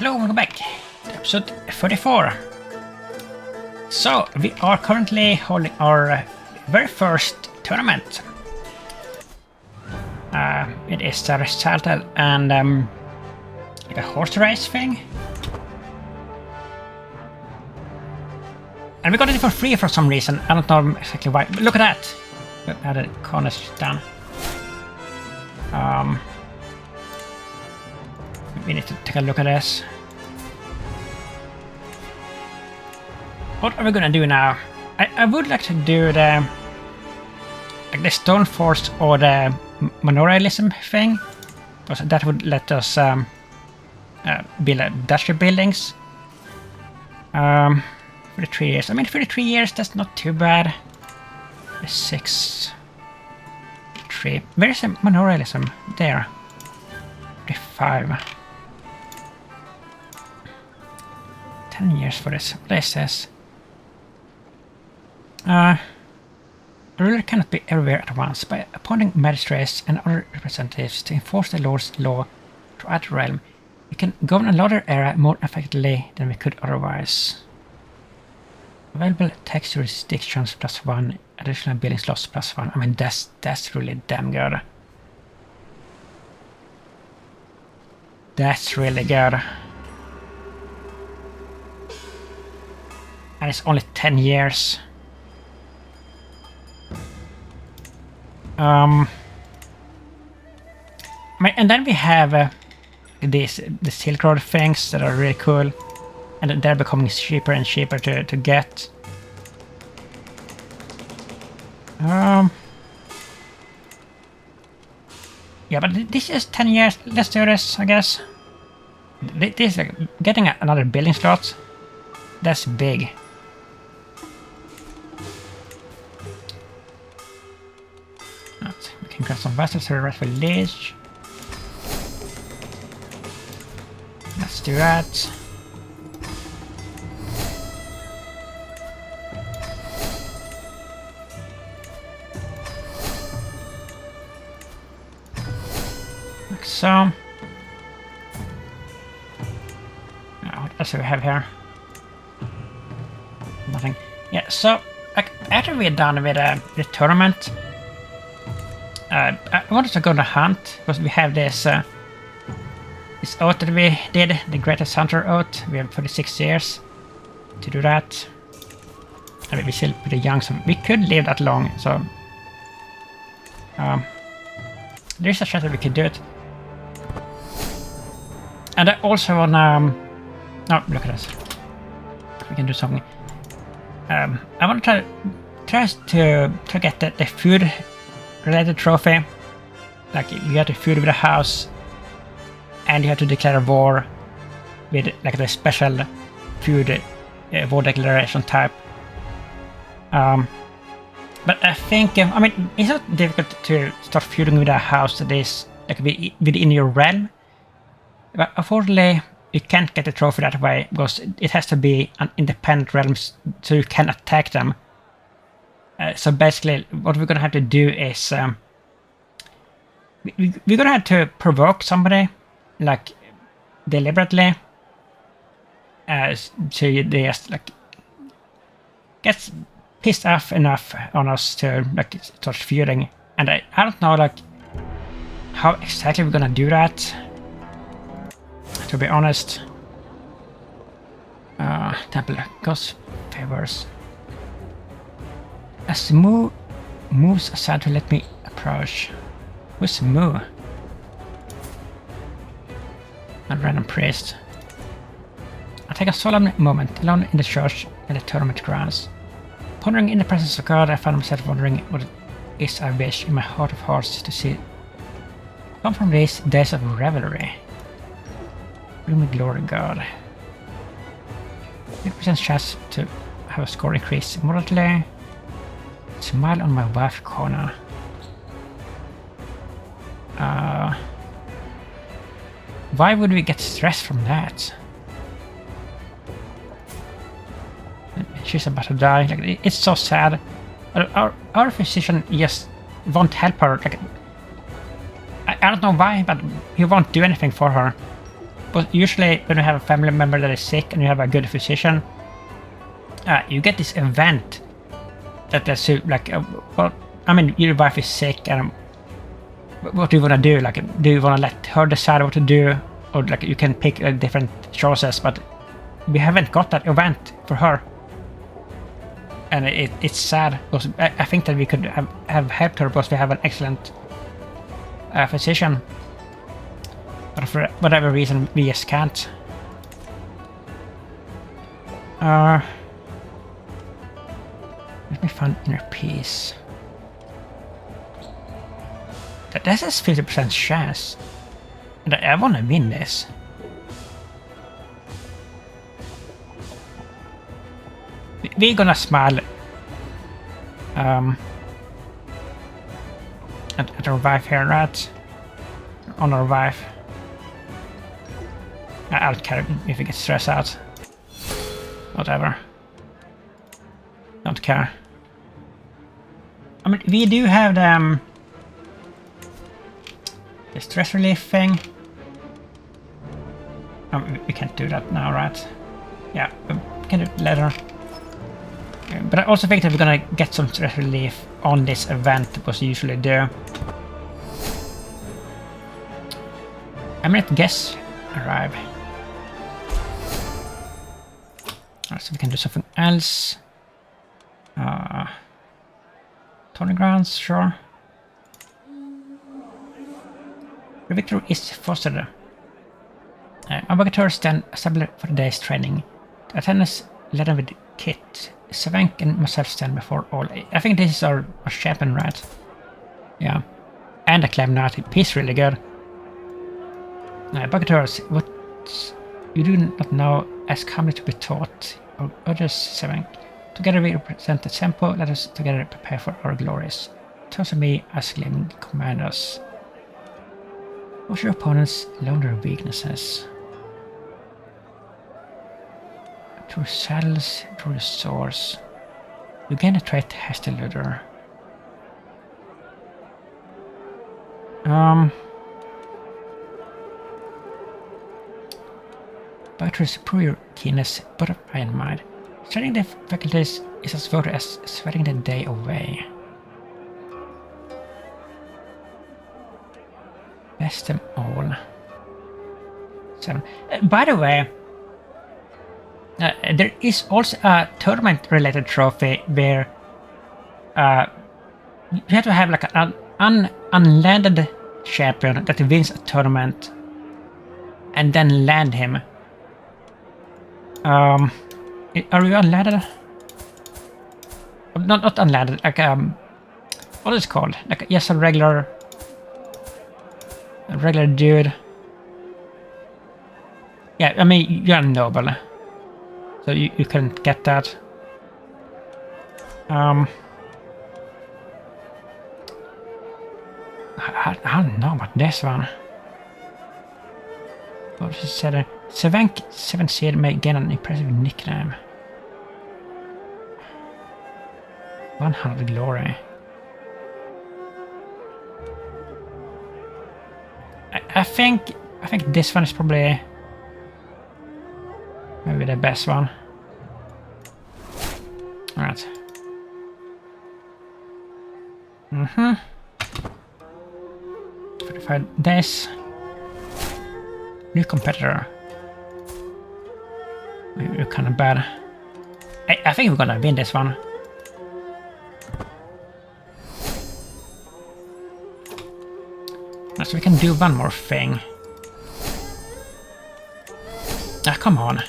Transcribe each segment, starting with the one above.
Hello, welcome back to episode 34. So, we are currently holding our very first tournament. It is a recital and like a horse race thing. And we got it for free for some reason. I don't know exactly why. But look at that! Now the corner's done. We need to take a look at this. What are we gonna do now? I would like to do the stone force or the monorealism thing, because that would let us build industrial buildings. 33 years. I mean, 33 years. That's not too bad. 6, 3. Where is the monorealism? There. 35. 10 years for this. What is this? A ruler cannot be everywhere at once. By appointing magistrates and other representatives to enforce the Lord's law throughout the realm, we can govern a larger area more effectively than we could otherwise. Available tax jurisdictions +1, additional building slots +1. I mean, that's really damn good. That's really good. And it's only 10 years. I mean, and then we have the Silk Road things that are really cool, and they're becoming cheaper and cheaper to get. Yeah, but this is 10 years. Let's do this, I guess. This getting another building slot. That's big. We can grab some vessels to the rest village. Let's do that. Like so. What else do we have here? Nothing. Yeah, so like after we're done with the tournament, I wanted to go on a hunt because we have this oath that we did, the Greatest Hunter Oath. We have 46 years to do that. I mean, we're still pretty young, so we could live that long. So there's a chance that we could do it. And I also want oh, look at this. We can do something. I want to try to get the food related trophy. Like you have to food with a house, and you have to declare a war with like the special food war declaration type. But I think I mean, it's not difficult to start feuding with a house that is like within your realm. But unfortunately, you can't get the trophy that way because it has to be an independent realm, so you can attack them. So basically, what we're gonna have to do is we're gonna have to provoke somebody, like deliberately, so they just like gets pissed off enough on us to like start feuding. And I don't know like how exactly we're gonna do that. To be honest, Temple Ghost favors. As Moo moves aside to let me approach. Who's Moo? A random priest. I take a solemn moment alone in the church in the tournament grounds. Pondering in the presence of God, I find myself wondering what it is I wish in my heart of hearts to see come from these days of revelry. Bring me glory, God. 50% chance to have a score increase moderately. Smile on my wife corner. Why would we get stressed from that? She's about to die. Like, it's so sad. Our physician just won't help her. Like, I don't know why, but he won't do anything for her. But usually when you have a family member that is sick and you have a good physician, you get this event that is like, well, I mean, your wife is sick, and what do you want to do? Like, do you want to let her decide what to do, or like you can pick different choices? But we haven't got that event for her, and it's sad because I think that we could have helped her because we have an excellent physician. But for whatever reason, we just can't. Let me find inner peace. That's a 50% chance. And I want to win this. We're gonna smile at our wife here, right? On our wife. I don't care if we get stressed out. Whatever. Don't care. I mean, we do have the stress relief thing. We can't do that now, right? Yeah, we can do it later. But I also think that we're gonna get some stress relief on this event, because we usually do. I'm gonna guess arrive. So we can do something else. Tony grounds, sure. The victory is fostered. Ambassadors then assembled for the day's training. The attendants led them with Kit. Savank and myself stand before all. I think this is our champion, right? Yeah. And a Clem Knight. He's really good. Ambassadors, what you do not know as comely to be taught, or others, Savank. Together we represent the tempo. Let us together prepare for our glories. Toss me as living commanders. Watch your opponents learn their weaknesses. Through saddles, through the swords. You gain a trait Hasty Looter. Batteries improve your keenness, but eye and mind. Studying the faculties is as voted as sweating the day away. Best them all. 7. By the way, there is also a tournament-related trophy where you have to have like an unlanded champion that wins a tournament and then land him. Are you unlanded? Not unlanded, like what is it called? Like yes, a regular dude. Yeah, I mean you're a noble, so you couldn't get that. I don't know about this one. What she said? Savank 7 Seed may gain an impressive nickname. 100 glory. I think this one is probably maybe the best one. Alright. Verify this. New competitor. You're kind of bad. I think we're gonna win this one. So we can do one more thing. Ah, come on.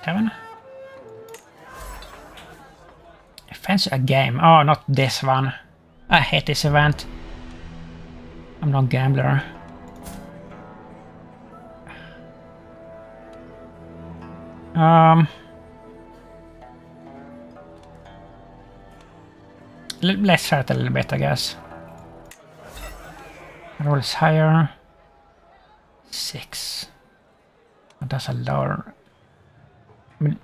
Seven? I fancy a game. Oh, not this one. I hate this event. I'm not a gambler. Let's try it a little bit, I guess. Roll is higher. 6. That's a lower. I mean,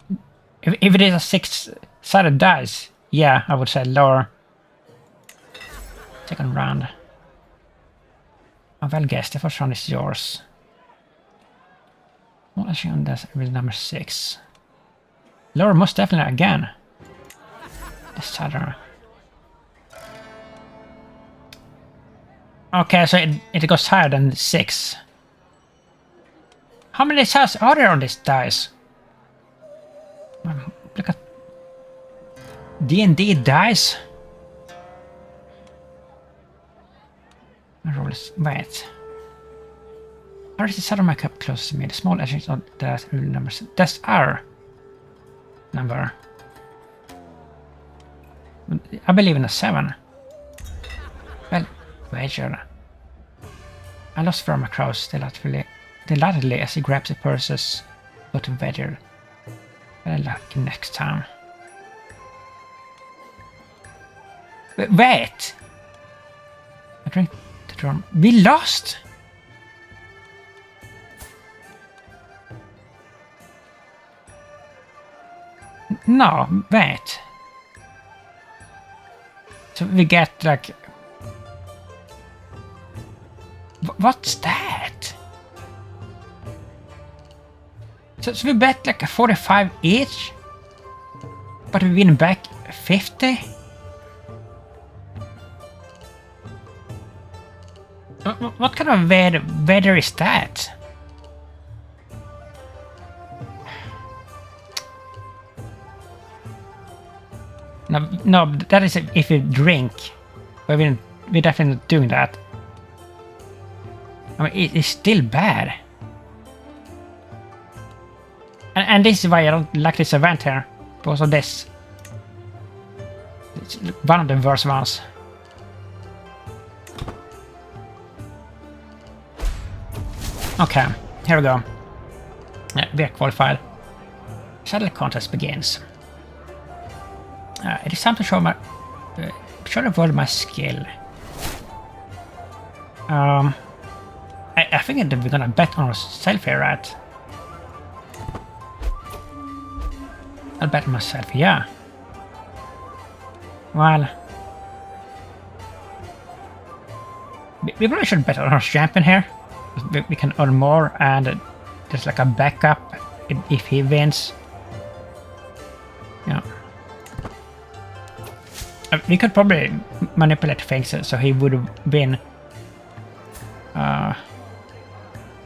if it is a 6-sided dice, yeah, I would say lower. Second round. Oh, well guessed. The first round is yours. Well, actually, on this with number 6. Lower most definitely again. The Saturn. Okay, so it goes higher than 6. How many sides are there on this dice? Look at D&D dice. My roll is wait. How is the center of my cup close to me? The small edges on the numbers. That's our number. I believe in a 7. Well, wager. I lost from across delightedly as he grabs the purses. Go to wager. Well, lucky next time. Wait! I drink the drum. We lost! No, wait. So we get like... What's that? So we bet like a 45 each? But we win back 50? What kind of weather is that? No, that is if you drink. But we're definitely not doing that. I mean, it is still bad. And this is why I don't like this event here. Because of this. It's one of the worst ones. Okay, here we go. Yeah, we are qualified. Shuttle contest begins. It is time to show the world my skill. I think that we're gonna bet on ourselves here, right? I'll bet on myself, yeah. Well, we probably should bet on our champion here. We can earn more, and there's like a backup if he wins. Yeah. We could probably manipulate things so he would win.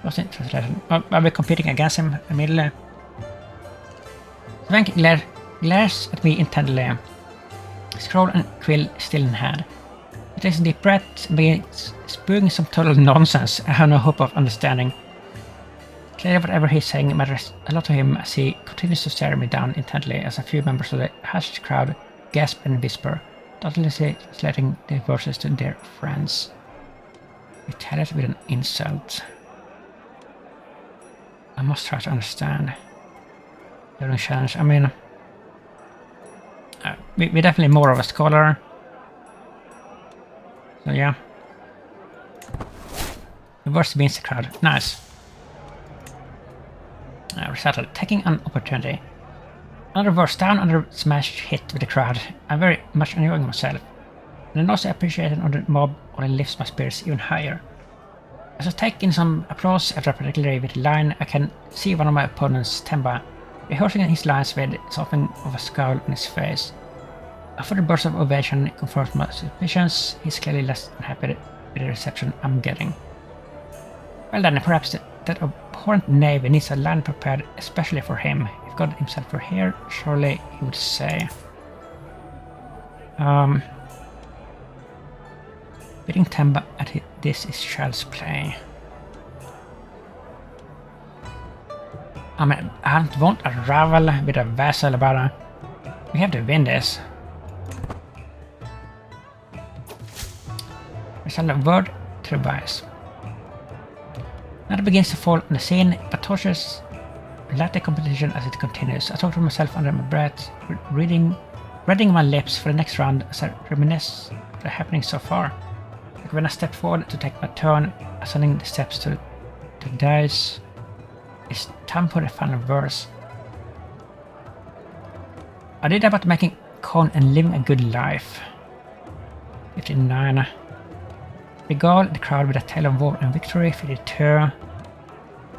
What's the translation? Are we competing against him immediately? Swank glares at me intently. Scroll and quill still in hand. He takes a deep breath and begins spewing some total nonsense I have no hope of understanding. Clearly whatever he's saying matters a lot to him as he continues to stare me down intently as a few members of the hushed crowd gasp and whisper, doubtlessly translating the verses to their friends. Retaliate with an insult. I must try to understand. During challenge, I mean, we're definitely more of a scholar. So yeah. The worst means the crowd. Nice. Recital, taking an opportunity. Another verse down, another smash hit with the crowd. I'm very much enjoying myself. And also appreciating on the mob only lifts my spirits even higher. As I take in some applause after a particularly witty line, I can see one of my opponents, Temba, rehearsing his lines with something of a scowl on his face. After the burst of ovation confirms my suspicions, he's clearly less unhappy with the reception I'm getting. Well then, perhaps that abhorrent knave needs a line prepared especially for him. If God himself were here, surely he would say. Bidding Temba at this is child's play. I mean, I don't want a rival with a vassal about we have to win this. Result a word to revise. Night begins to fall on the scene, but torches light the competition as it continues. I talk to myself under my breath, reading my lips for the next round as I reminisce of the happenings so far. Like when I step forward to take my turn, ascending the steps to the dice, it's time for the final verse. I did about making con and living a good life. 59. Regale the crowd with a tale of war and victory, 52.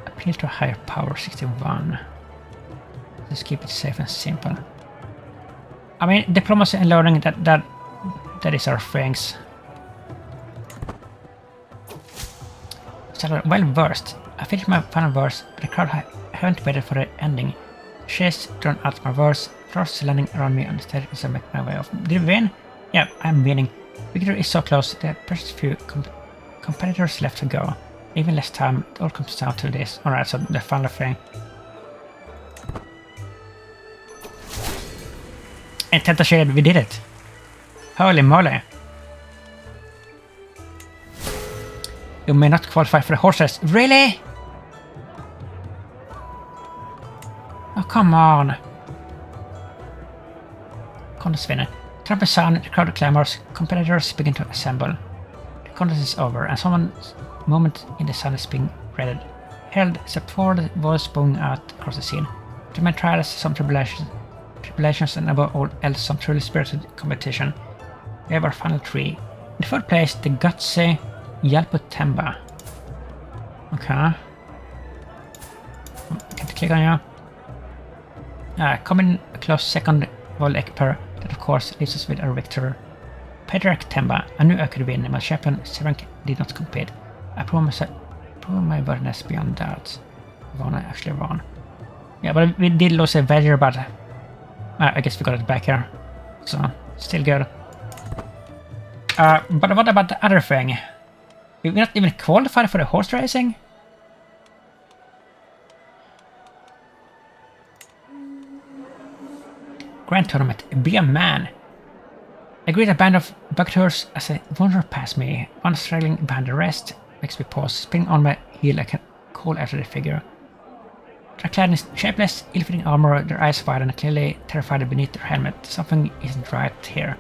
Appeal to a higher power, 61. Let's keep it safe and simple. I mean, diplomacy and learning, that is our things. So, well versed. I finished my final verse, but the crowd haven't waited for the ending. Chase drawn out my verse, frost landing around me on the stage as I make my way off. Did we win? Yeah, I'm winning. Victory is so close, there are precious few competitors left to go. Even less time, it all comes down to this. Alright, so the final thing. And Tenta Shade, we did it! Holy moly! You may not qualify for the horse race. Really? Oh, come on! Contest winner. Trump is sound, the crowd clamors, competitors begin to assemble. The contest is over, and someone's moment in the sun is being read. Held is a forward voice booming out across the scene. To my trials, some tribulations, and above all else, some truly spirited competition. We have our final three. In the third place, the gutsy Yalputemba. Okay. I can't click on you. Coming a close second, Vol Ekper. That of course leaves us with our victor, Pedrak Temba. I knew I could win, my champion Severank did not compete. I proved my worthiness beyond doubt. I actually won. Yeah, but we did lose a value, but I guess we got it back here. So, still good. But what about the other thing? We're not even qualified for the horse racing? Grand Tournament, be a man. I greet a band of bucktors as they wander past me, one straggling behind the rest, makes me pause, spinning on my heel like a call after the figure. They're clad in shapeless, ill-fitting armor, their eyes wide and clearly terrified beneath their helmet. Something isn't right here.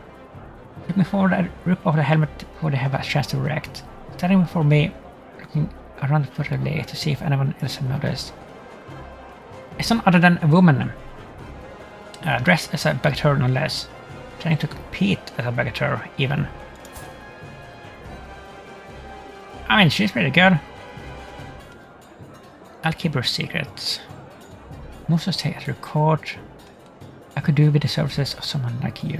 Looking forward, I rip off the helmet before they have a chance to react. Standing before me, looking around furtively to see if anyone else had noticed. It's none other than a woman. Dressed as a bagatelle no less, trying to compete as a bagatelle even. I mean, she's pretty good. I'll keep her secrets. Most of stay at her court. I could do with the services of someone like you.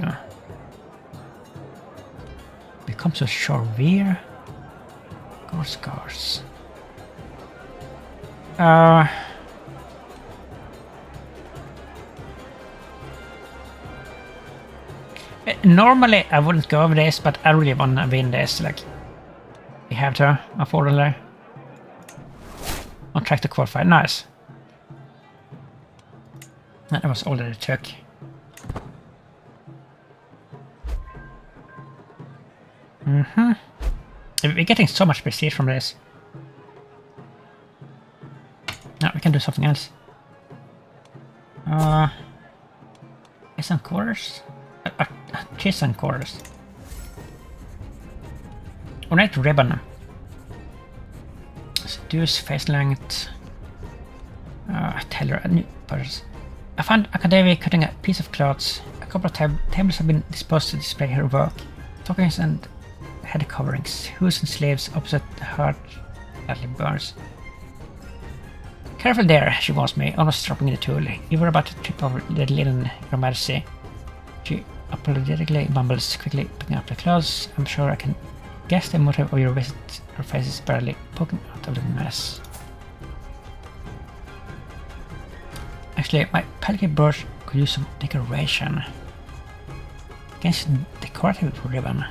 Become so Charvier? Scars. Normally I wouldn't go over this, but I really want to win this. Like, we have to, unfortunately. On track to qualify. Nice. That was all that it took. We're getting so much prestige from this. No, we can do something else. Some quarters? Cheese and quarters. Ornate ribbon. Seduce face length. Tailor a new purse. I found Akademi cutting a piece of cloth. A couple of tables have been disposed to display her work. Stockings and head coverings. Hoods and sleeves opposite the heart badly burns. Careful there, she warns me, almost dropping the tool. You were about to trip over the linen, Your Majesty. She apologetically mumbles, quickly picking up the clothes. I'm sure I can guess the motive of your visit. Her face is barely poking out of the mess. Actually, my pelican brush could use some decoration. Against decorative ribbon.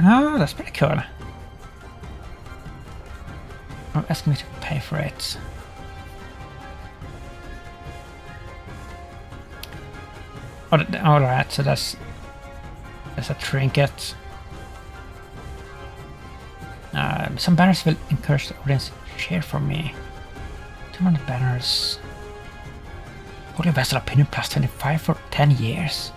Oh, that's pretty cool. I'm asking me to pay for it. Oh, alright, so that's a trinket. Some banners will encourage the audience to cheer for me. 200 banners. Holy Vessel Opinion plus 25 for 10 years.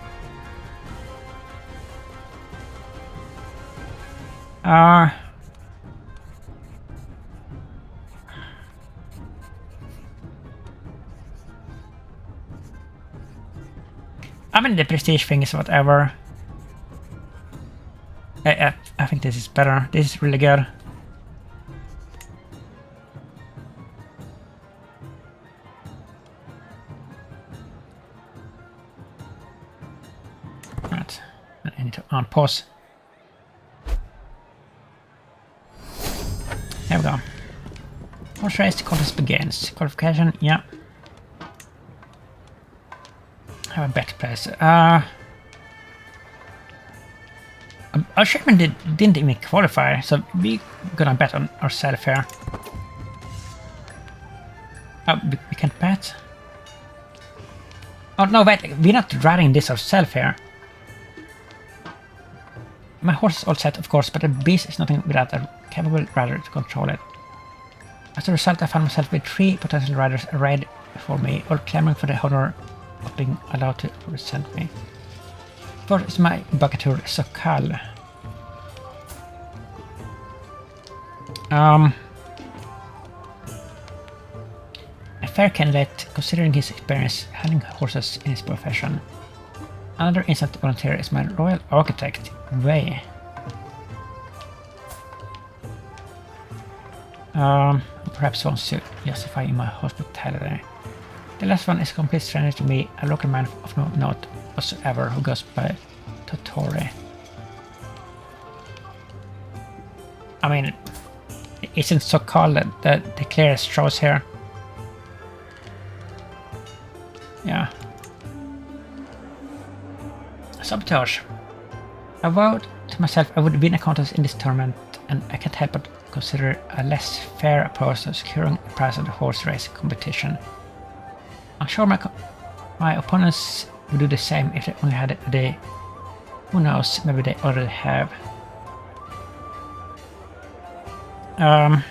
I mean, the prestige thing is whatever. I think this is better. This is really good. Right. I need to unpause. There we go. Horse race, the contest begins. Qualification, yeah. Have a better place. Our shipment didn't even qualify, so we gonna bet on ourselves here. Oh, we can't bet. Oh no, wait, we're not riding this ourselves here. My horse is all set, of course, but the beast is nothing without a capable rider to control it. As a result, I found myself with 3 potential riders arrayed before me, all clamoring for the honor of being allowed to represent me. First is my bucketeer, Sokal. A fair candidate, considering his experience handling horses in his profession. Another instant volunteer is my royal architect, Wei. Perhaps wants to justify my hospitality. The last one is a complete stranger to me, a local man of no note whatsoever who goes by Totori. I mean, isn't Sokal the clearest choice here? Yeah. Sabotage. I vowed to myself I would win a contest in this tournament, and I can't help but consider a less fair approach to securing the prize of the horse race competition. I'm sure my opponents would do the same if they only had a day. Who knows, maybe they already have. Are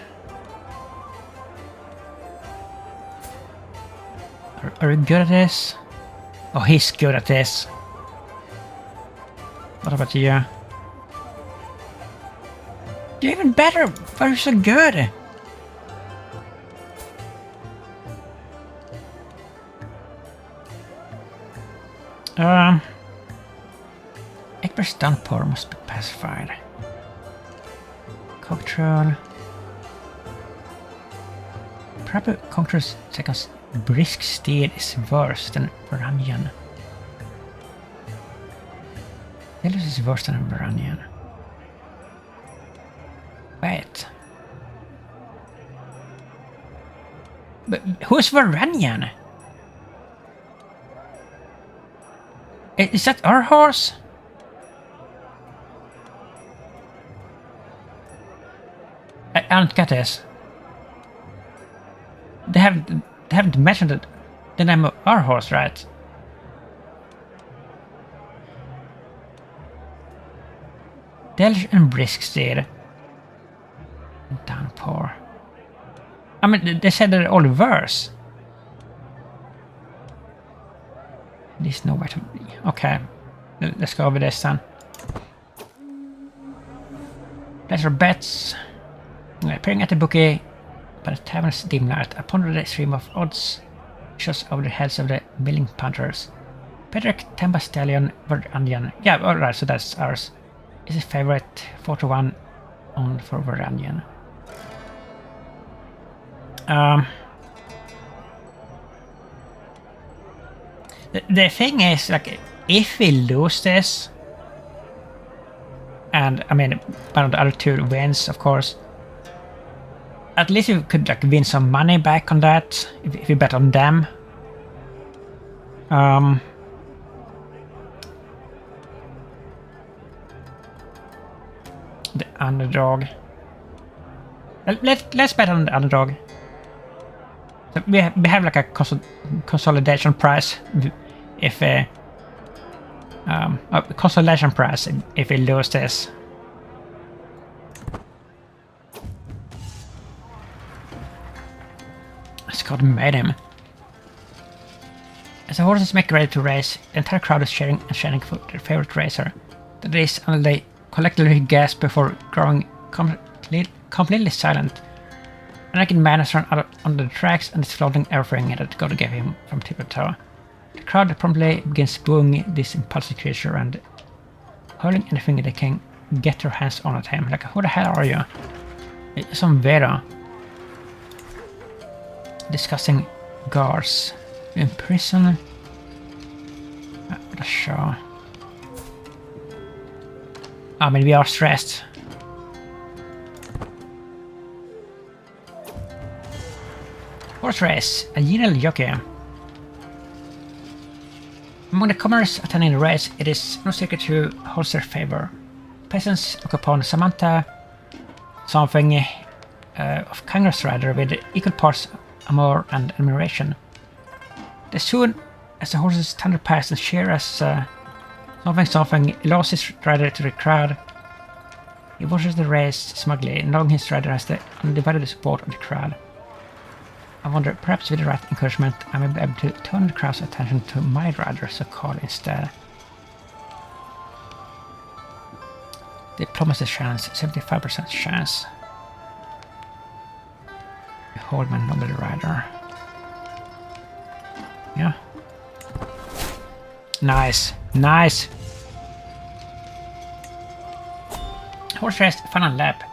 you good at this? Oh, he's good at this. What about you? You're even better! Why are you so good? Egbert's downpour must be pacified. Cocktail. Probably Conqueror's second brisk steed is worse than Varangian. Delos is worse than Varangian. Wait. But who's Varangian? Is that our horse? I don't get this. They haven't mentioned the name of our horse, right? Delge and brisk steed. Downpour. I mean, they said they're all worse. There's nowhere to be. Okay, let's go over this then. Place our bets. Appearing at the bookie by the tavern's dim light, I ponder the stream of odds shots over the heads of the milling punters. Pedrick Temba Stallion Varangian. Yeah, alright, so that's ours. Is his favorite 4-1 on for Varangian. The thing is, like, if we lose this, and I mean, one of the other two wins, of course, at least we could like win some money back on that if we bet on them. The underdog. Let's bet on the underdog. So we have like a consolidation price if a consolation price if we lose this. Scott made him. As the horses make ready to race, the entire crowd is cheering and chanting for their favorite racer. That is until they collectively gasp before growing completely silent. A naked man has run out on the tracks and is floating everything that God gave him from tip to toe. The crowd promptly begins booing this impulsive creature and hurling anything they can get your hands on him. Like, who the hell are you? Some Vera. Discussing guards. In prison. What a show. I mean, we are stressed. Horse race. A Xennial jockey. Among the commoners attending the race, it is no secret who holds their favor. Peasants look upon Samantha something of Congress rider with equal parts amour and admiration. As soon as the horses thunder past and cheer as something allows his rider to the crowd, he watches the race smugly, knowing his rider has the undivided support of the crowd. I wonder, perhaps with the right encouragement, I may be able to turn the crowd's attention to my rider, so called instead. Diplomacy chance, 75% chance. Behold my noble rider. Yeah. Nice, nice. Horse race, final lap.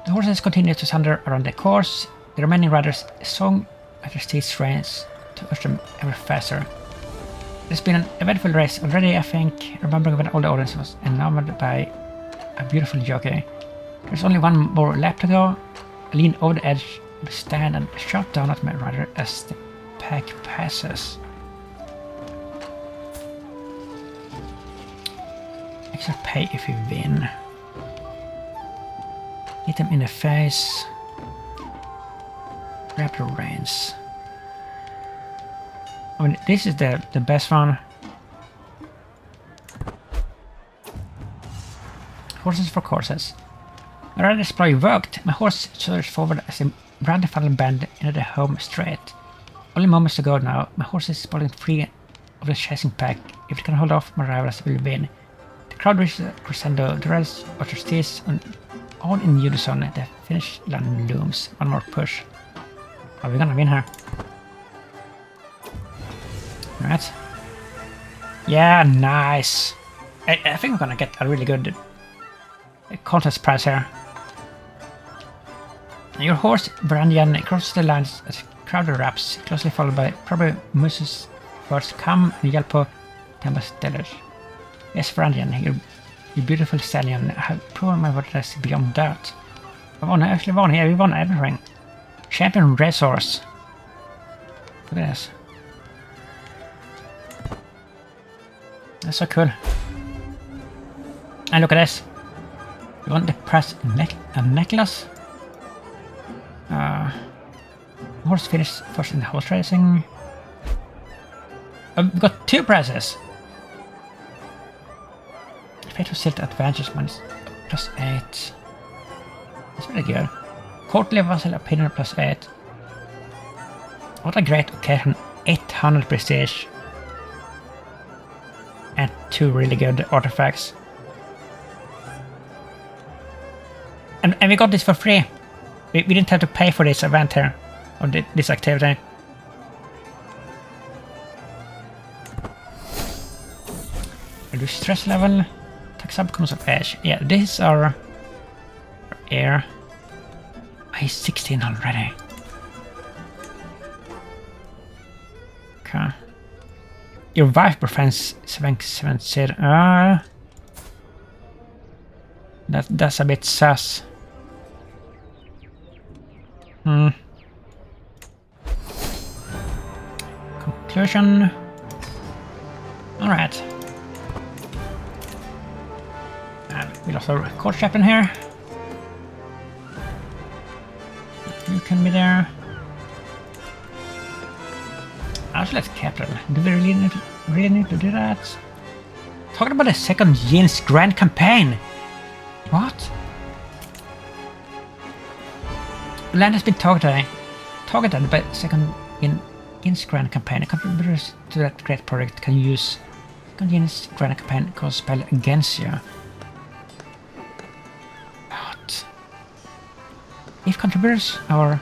The horses continue to thunder around the course. The remaining riders song at their steeds' reins to urge them ever faster. It's been an eventful race already, I think, remembering when all the audience was enamored by a beautiful jockey. There's only one more lap to go. I lean over the edge of the stand and shout down at my rider as the pack passes. Extra pay if you win. Hit him in the face. Grab the reins. I mean, this is the best one. Horses for courses. My rider's ploy worked. My horse surged forward as he ran the final bend into the home straight. Only moments to go now. My horse is pulling free of the chasing pack. If it can hold off, my rivals will win. The crowd reaches a crescendo. The riders utter steers and all in unison. The finish line looms. One more push. Are we gonna win here? Right. Yeah, nice. I think we're gonna get a really good contest prize here. Your horse, Brandian, crosses the lines as crowd wraps, closely followed by probably Moses first. Come and yell på Tempest Stellars. Yes, Brandian, you beautiful stallion. I have proven my worthiness beyond doubt. I actually won here. We won everything. Champion racehorse. Look at this. That's so cool. And look at this. You want the press necklace? Horse finished first in the horse racing. We've got 2 prizes. Fatal Silt Advantage minus +8. That's really good. Courtly Vassal Opinion +8. What a great occasion. 800 prestige. And 2 really good artifacts. And we got this for free. We didn't have to pay for this event here. Or this activity. Reduce stress level. Attack subcons of edge. Yeah, these are air. He's 16 already. Okay. Your wife prevents 770. That's a bit sus. Conclusion. Alright. And we lost our court chaplain here. You can be there. Outlet capital. Do we really need to do that? Talking about the second Yin's grand campaign. What? Land has been targeted by second Yin's grand campaign. Contributors to that great project can use second Yin's grand campaign cause spell against you. What? If contributors are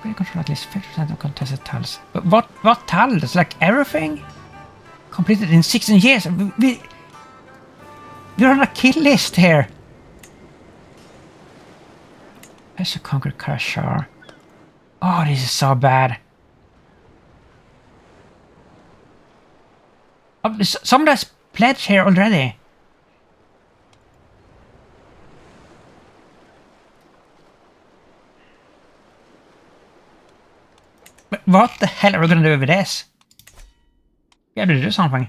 control at least 50% of contested tiles. But what tiles? Like everything? Completed in 16 years. We're on a kill list here. Let's conquer Karashar. Oh, this is so bad. Oh, somebody's pledged here already. But what the hell are we gonna do with this? We have to do something.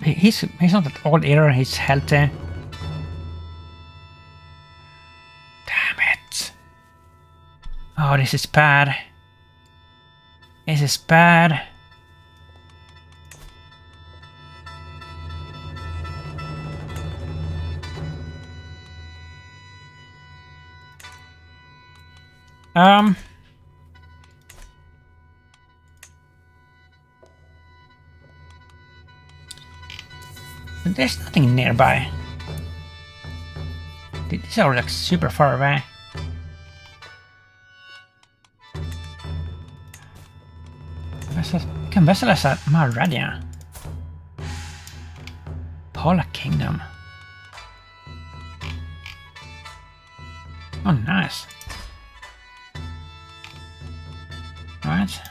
He's not at all either, he's healthy. Damn it. Oh, this is bad. This is bad. There's nothing nearby. These are like super far away. Vilken vessel är så Maradia? Polar Kingdom. Oh, nice. Right.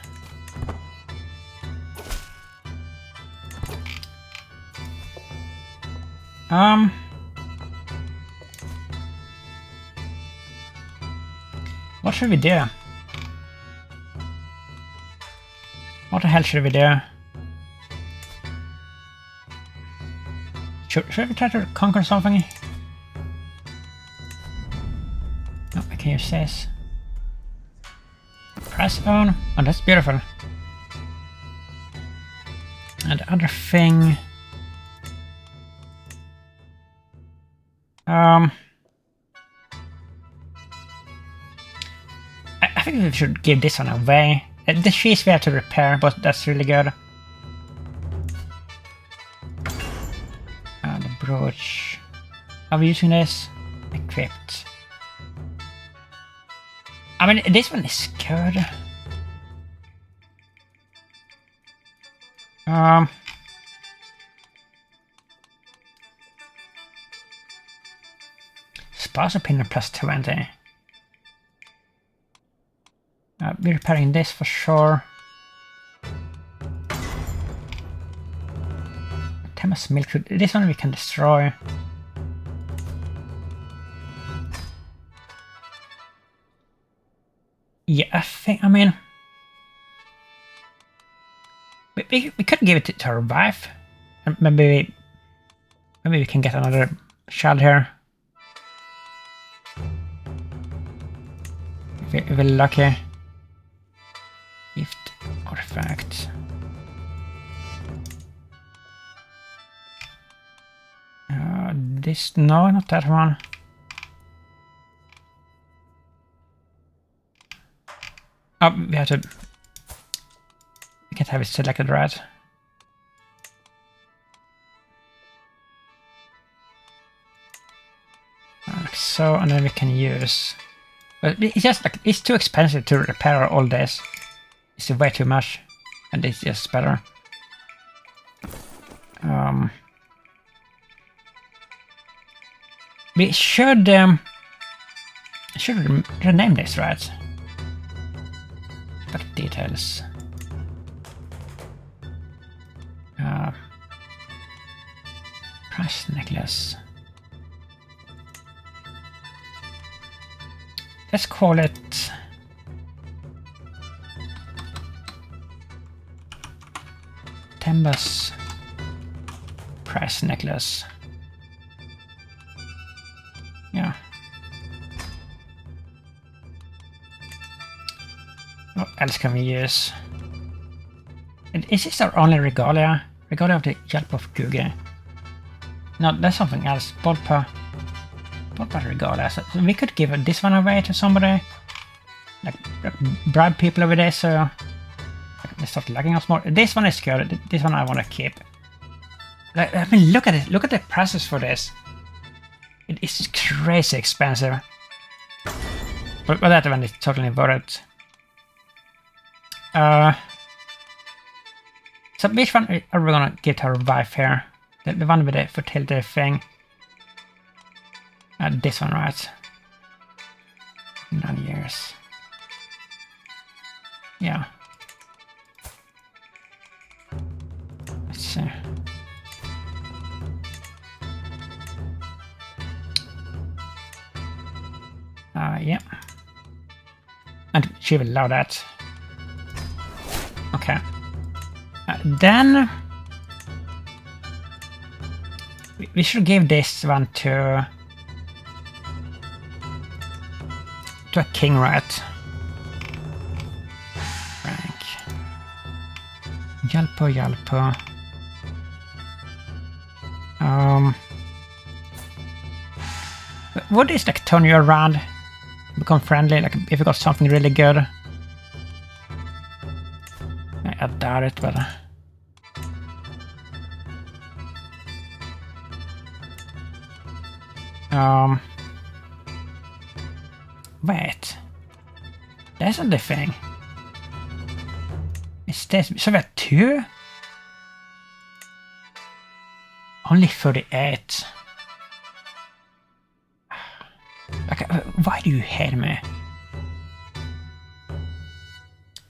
What should we do? What the hell should we do? Should we try to conquer something? No, I can use this. Press on. Oh, that's beautiful. And the other thing. I think we should give this one away. The cheese we have to repair, but that's really good. The brooch. Are we using this? Equipped. I mean, this one is good. Sparse opinion plus 20. We're repairing this for sure. Temas milk. This one we can destroy. Yeah, I mean, we could give it to our wife, and maybe we can get another child here. If we're lucky. Gift artifact. This, no, not that one. Oh, we have to. We can't have it selected, right? Like so, and then we can use. But it's just like it's too expensive to repair all this. It's way too much, and it's just better. We should rename this, right? But details. Price necklace. Let's call it Temba's price necklace. Yeah. What else can we use? Is this our only regalia? Regalia of the Hjälp of Guge. No, that's something else. Bodpa regalia. So we could give this one away to somebody. Like bribe people over there so they start liking us more. This one is good. This one I want to keep. Like, I mean, look at it. Look at the prices for this. It is crazy expensive. But that one is totally worth it. So which one are we gonna give to our wife here? The one with the fertility thing. This one, right? 9 years. Yeah. Let's see. Yeah. And she will allow that. Okay. Then we should give this one to a king, right? Rank. Jalpo. Would this like turn you around? Become friendly, like if you got something really good? I doubt it, but wait, that's not the thing. It's this, so we have 2? Only 38. Okay, why do you hate me?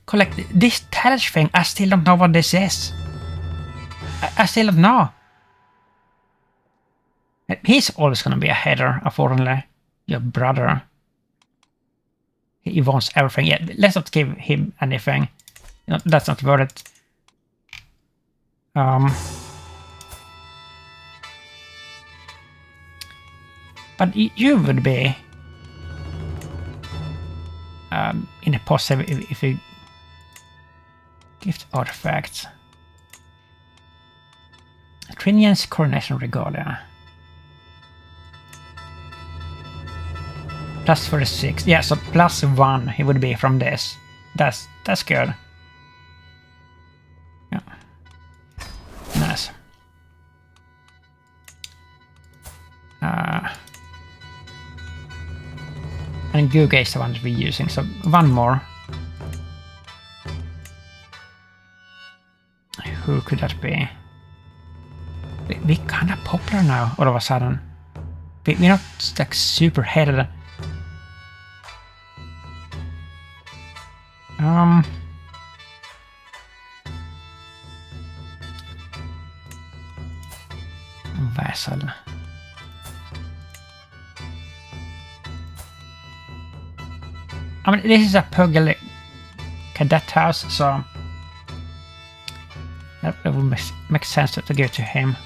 Collect this talent thing. I still don't know what this is. I still don't know. He's always gonna be a hater, unfortunately. Your brother. He wants everything. Yeah, let's not give him anything. You know, that's not worth it. But you would be in a positive if you gift artifacts. Trinian's coronation regalia. Plus 46. Yeah, so plus 1 he would be from this. That's good. Yeah. Nice. And Guga is the one that we're using, so 1 more. Who could that be? We're kinda popular now, all of a sudden. We're not like super hated. Vassal. I mean, this is a pugyel cadet house, so that would make sense to give it to him.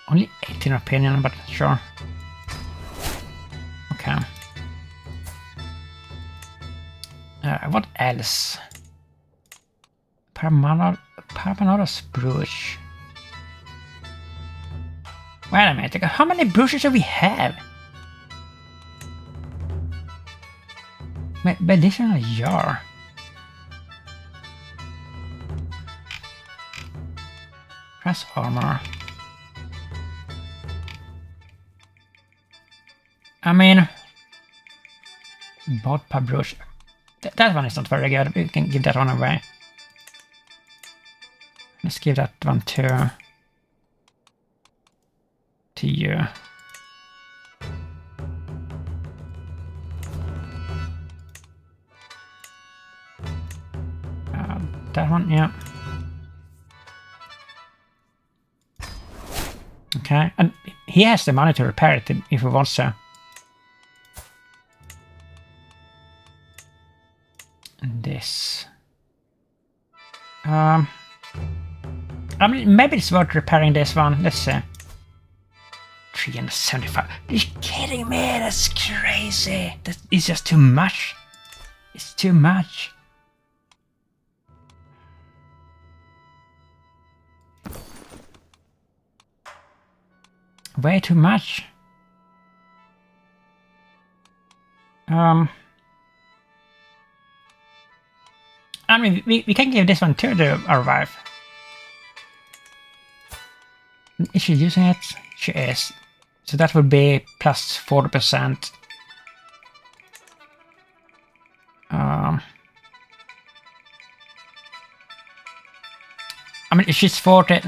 Only 18 opinion, but sure. Okay. What else? Parmanoros brooch. Wait a minute, how many brooches do we have? Medicinal jar. Press armor. I mean, Bodpa brooch. That one is not very good. We can give that one away. Let's give that one to you. That one, yeah. Okay, and he has the money to repair it if he wants to. And this. I mean, maybe it's worth repairing this one. Let's see. 375. Are you kidding me? That's crazy. That is just too much. It's too much. Way too much. I mean, we can give this one to our wife. Is she using it? She is. So that would be plus 40%. I mean, if she's 40,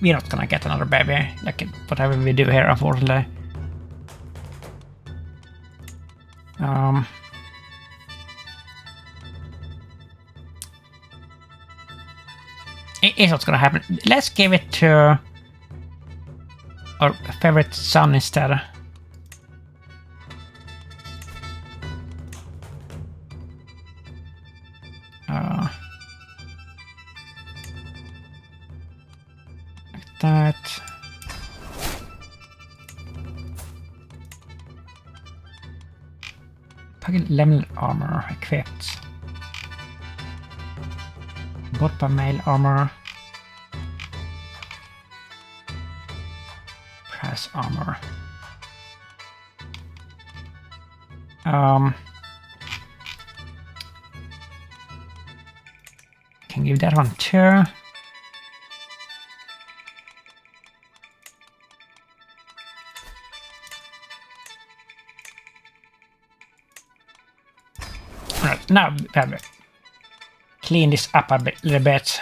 we're not gonna get another baby. Like, whatever we do here, unfortunately. It's not gonna happen. Let's give it to our favorite son instead. Like that. Pugyel armor equipped. Bought by mail armor. Price armor. Can give that one too. Right, now we have clean this up a little bit.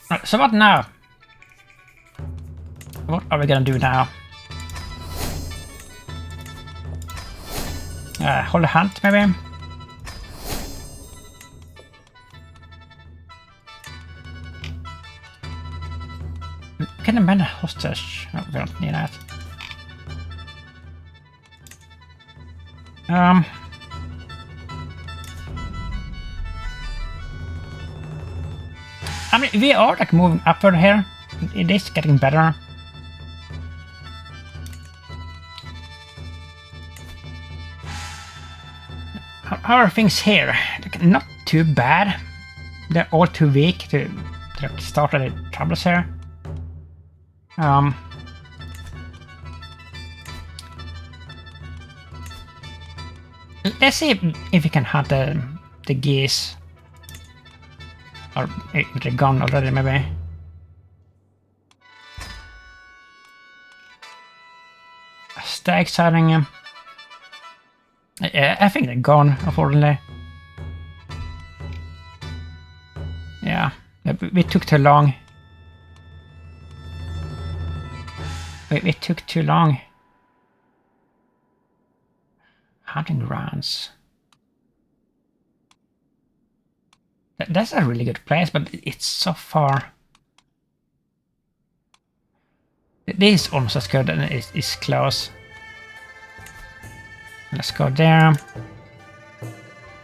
Right, so what now? What are we gonna do now? Hold a hunt, maybe? Can I man a hostage? No, we don't need that. I mean, we are like moving upward here. It is getting better. How are things here? Like, not too bad. They're all too weak to start any troubles here. Let's see if we can hunt the geese. Or with the gun already, maybe. Stag sighting him. I think they're gone, unfortunately. Yeah, we took too long. We took too long. Hunting grounds. That's a really good place, but it's so far. This is almost as good, and it's close. Let's go there.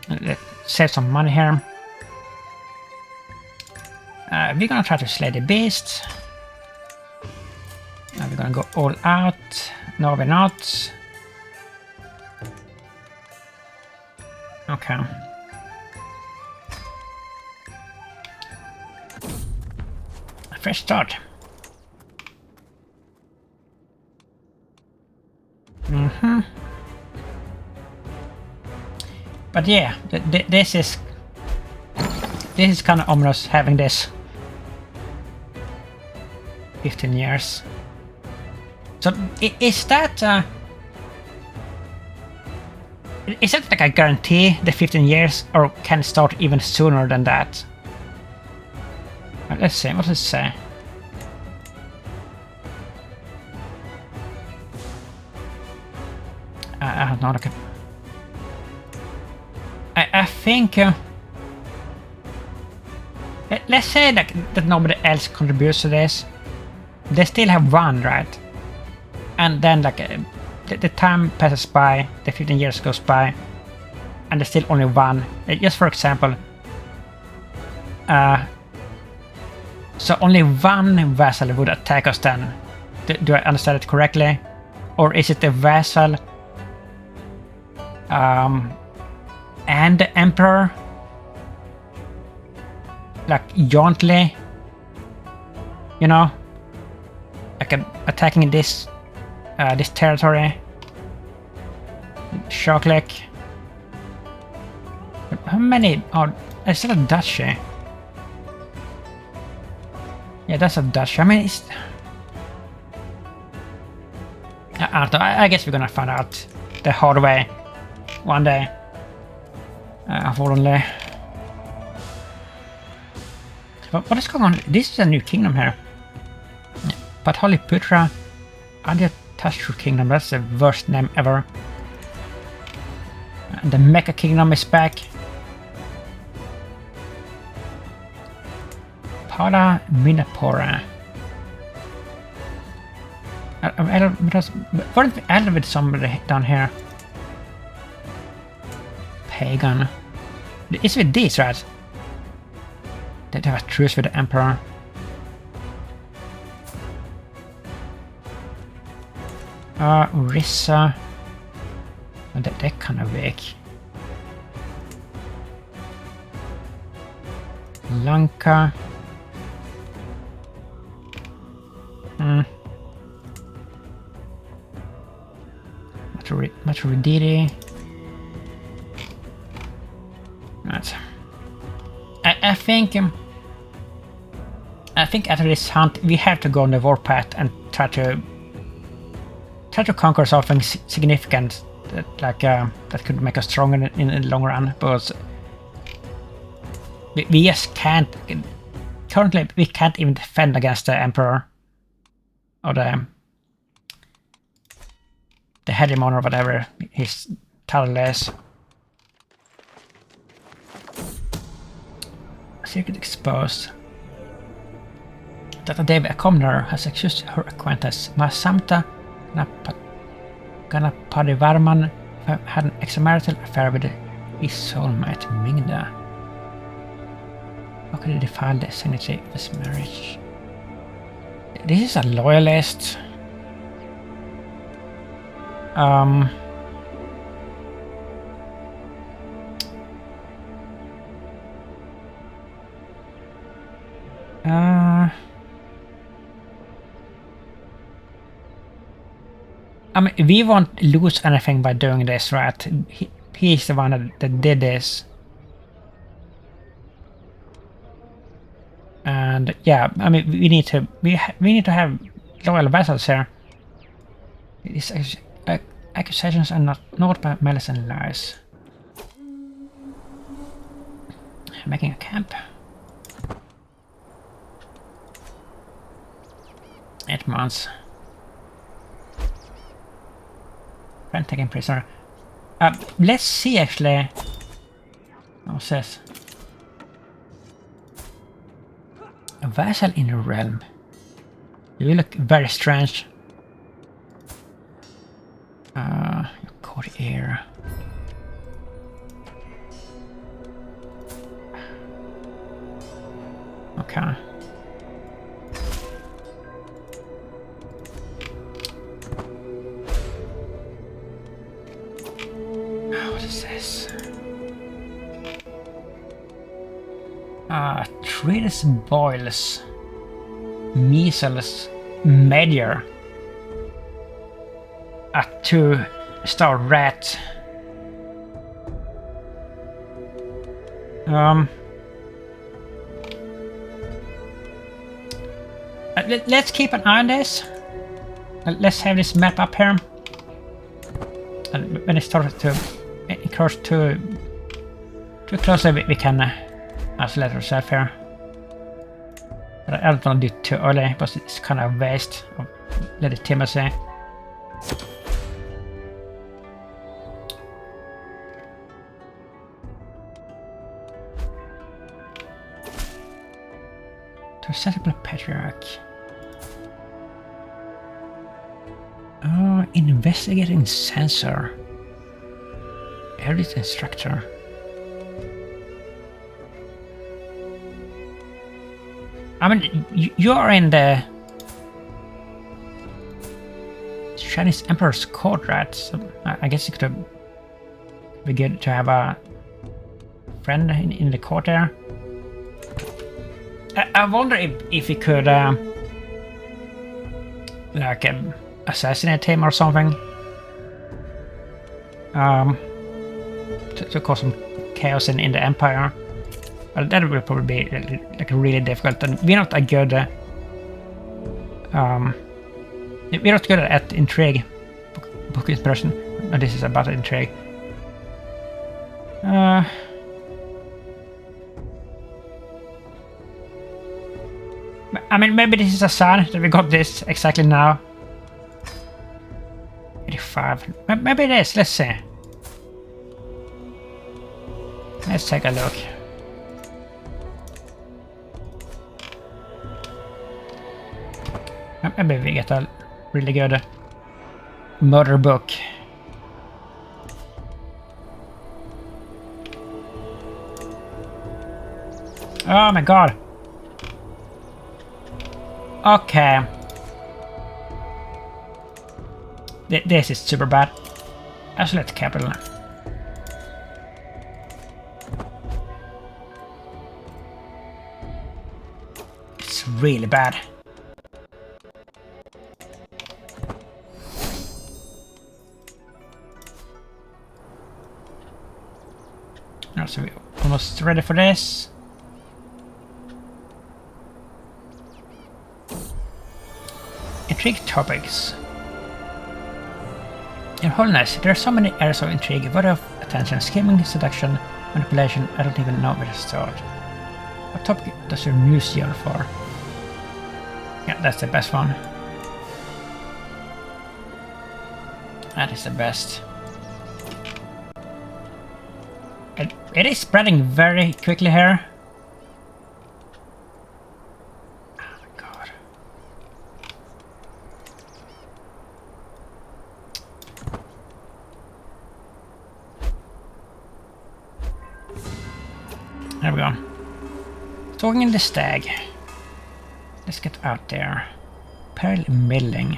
Let's save some money here. We're gonna try to slay the beast. We're gonna go all out. No, we're not. Okay. A fresh start. But yeah, this is kind of ominous having this 15 years. So is that like a guarantee, the 15 years, or can it start even sooner than that? Let's see, what does it say? I don't know. I think let's say that nobody else contributes to this. They still have one, right? And then like the time passes by, the 15 years goes by, and there's still only one. Just for example, so only one vessel would attack us then. Do I understand it correctly? Or is it the vessel and the emperor like jointly, you know, like attacking this this territory? Shock click. How many? Oh, is that a duchy? Yeah, that's a duchy. I mean, it's... I don't know. I guess we're gonna find out the hard way one day. Unfortunately. What is going on? This is a new kingdom here. Pataliputra Adyatashru Kingdom, that's the worst name ever. And the Mecha Kingdom is back. Pada Minapora. Weren't we added with somebody down here? Pagan. It's with these, right? They have a truce with the Emperor. Orissa. They're kind of weak. Lanka. Maturidiri. Right. I think after this hunt we have to go on the warpath and try to conquer something significant that could make us stronger in the long run, but we just can't. Currently we can't even defend against the Emperor or the hegemon or whatever his title is. Secret exposed. That a Devi, a commoner, has accused her acquaintance Masamta Ganapadivarman had an extramarital affair with his soulmate Mingda. How could he defile the sanctity of his marriage? This is a loyalist. I mean, we won't lose anything by doing this, right? He's the one that did this. And yeah, I mean, we need to have loyal vassals here. These accusations are not by malice and lies. Making a camp. 8 months. Friend taken prisoner. Let's see actually. What's this? A vassal in a realm. You look very strange. Courtier. Okay. What is this? Treatise boils. Measles. Meteor. A 2-star rat. Let's keep an eye on this. Let's have this map up here. And when it starts to encroach too closely, we can isolate ourselves here. But I don't want to do it too early, but it's kind of waste of legitimacy. Acceptable patriarch. Oh, investigating sensor. Elite instructor. I mean, you are in the Chinese Emperor's court, right? So I guess it could be good to have a friend in the court there. I wonder if we could like assassinate him or something to cause some chaos in the Empire. But that would probably be like really difficult, and we're not a good we're not good at intrigue, book inspiration. No, this is about intrigue. I mean, maybe this is a sign that we got this exactly now. 85. Maybe it is. Let's see. Let's take a look. Maybe we get a really good murder book. Oh my god. Okay. This is super bad. Isolate capital. It's really bad. So we're almost ready for this. Intrigue topics. Your Holiness, there are so many areas of intrigue, worthy of attention, scheming, seduction, manipulation, I don't even know where to start. What topic does your muse yearn for? Yeah, that's the best one. That is the best. It is spreading very quickly here. Oh my god. There we go. Talking in the stag. Let's get out there. Pearl milling.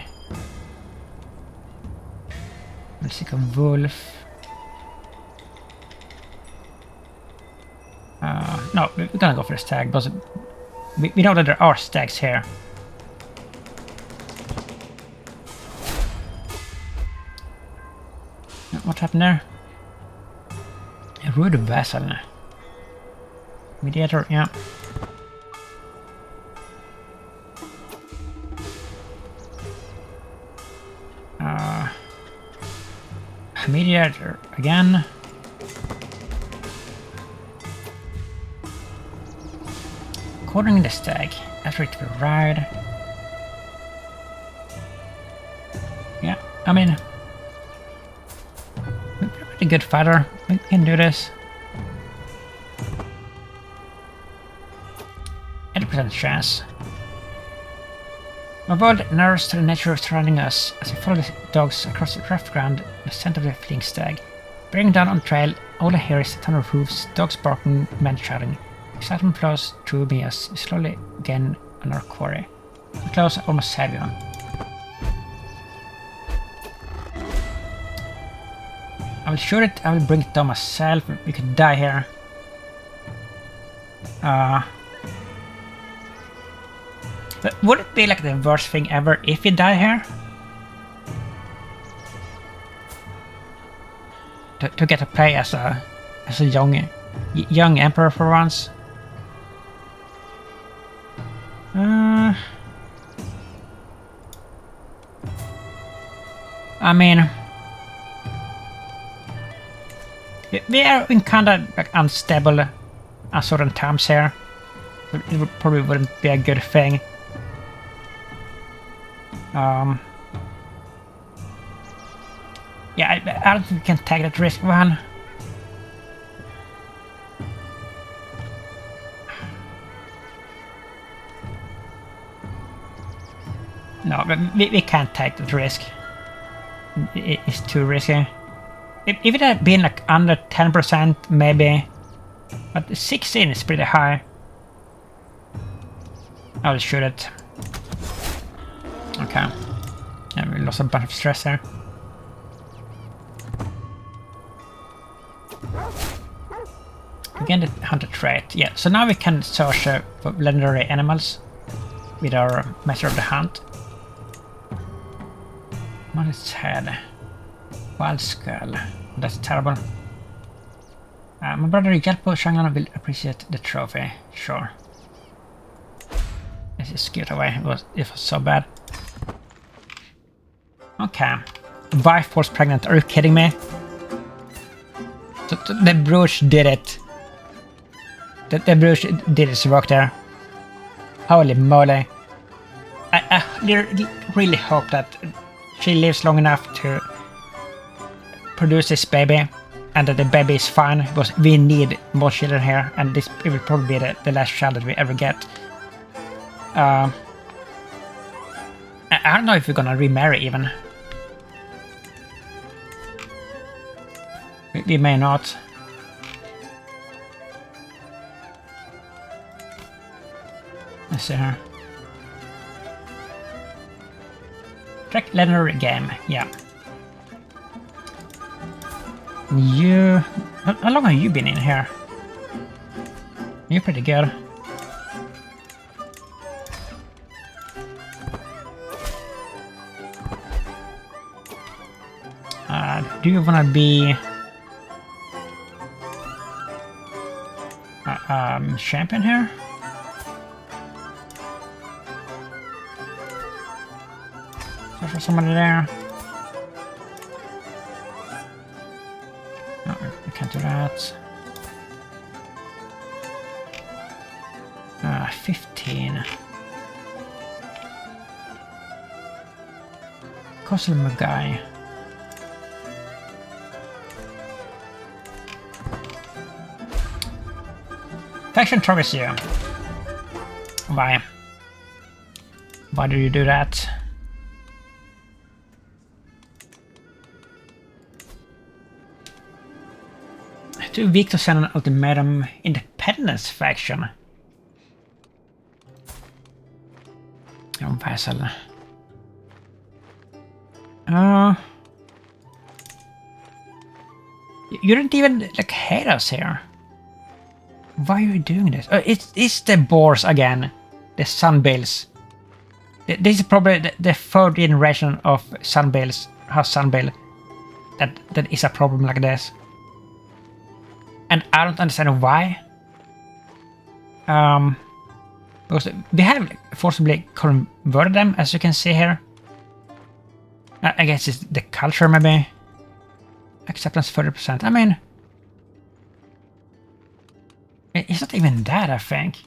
Mexican wolf. No, we're gonna go for the stag, but we know that there are stags here. What happened there? A rude vessel. Mediator, yeah. Mediator again. According the stag, after it will ride. Yeah, I mean, we're a pretty good fighter. We can do this. 80% chance. My world narrows to the nature surrounding us as we follow the dogs across the rough ground in the scent of the fleeing stag. Bearing down on trail, all I hear is the thunder of hooves, dogs barking, men shouting. Excitement flows through me as we slowly gain on our quarry. The close, almost heavy on. I will shoot it, I will bring it down myself, we could die here. But would it be like the worst thing ever if you die here? To get to play as a young emperor for once? I mean, we are in kind of like unstable certain times here. So it probably wouldn't be a good thing. Yeah, I don't think we can take that risk, one. No, but we can't take that risk. It's too risky. If it had been like under 10%, maybe. But 16 is pretty high. I'll shoot it. Okay. Yeah, we lost a bunch of stress there. Again, the hunter trait. Yeah, so now we can search for legendary animals with our measure of the hunt. On its head. Wild skull. That's terrible. My brother Jelpo Shangan will appreciate the trophy. Sure. Let's just get away. It was so bad. Okay. Wife was pregnant. Are you kidding me? So the brooch did it. The brooch did its work there. Holy moly. I really hope that she lives long enough to produce this baby, and that the baby is fine, because we need more children here, and this it will probably be the last child that we ever get. I don't know if we're gonna remarry even. We may not. Let's see here. Track legendary game, yeah. You... How long have you been in here? You're pretty good. Do you wanna be... champion here? For somebody there. No, we can't do that. 15. Cosmo guy. Faction trophies you. Why? Why do you do that? Too weak to send an ultimatum. Independence faction. Your vassal. You didn't even like hate us here. Why are you doing this? It's the boars again. The sunbills. This is probably the third generation of sunbills. House sunbill. That is a problem like this. And I don't understand why. Because we have forcibly converted them, as you can see here. I guess it's the culture, maybe. Acceptance 30%. I mean, it's not even that, I think.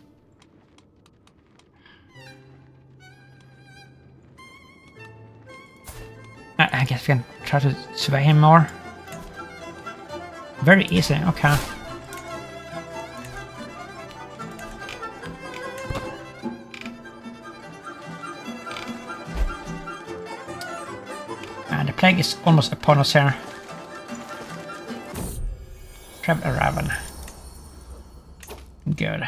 I guess we can try to sway him more. Very easy, okay. And the plague is almost upon us here. Trap a raven. Good.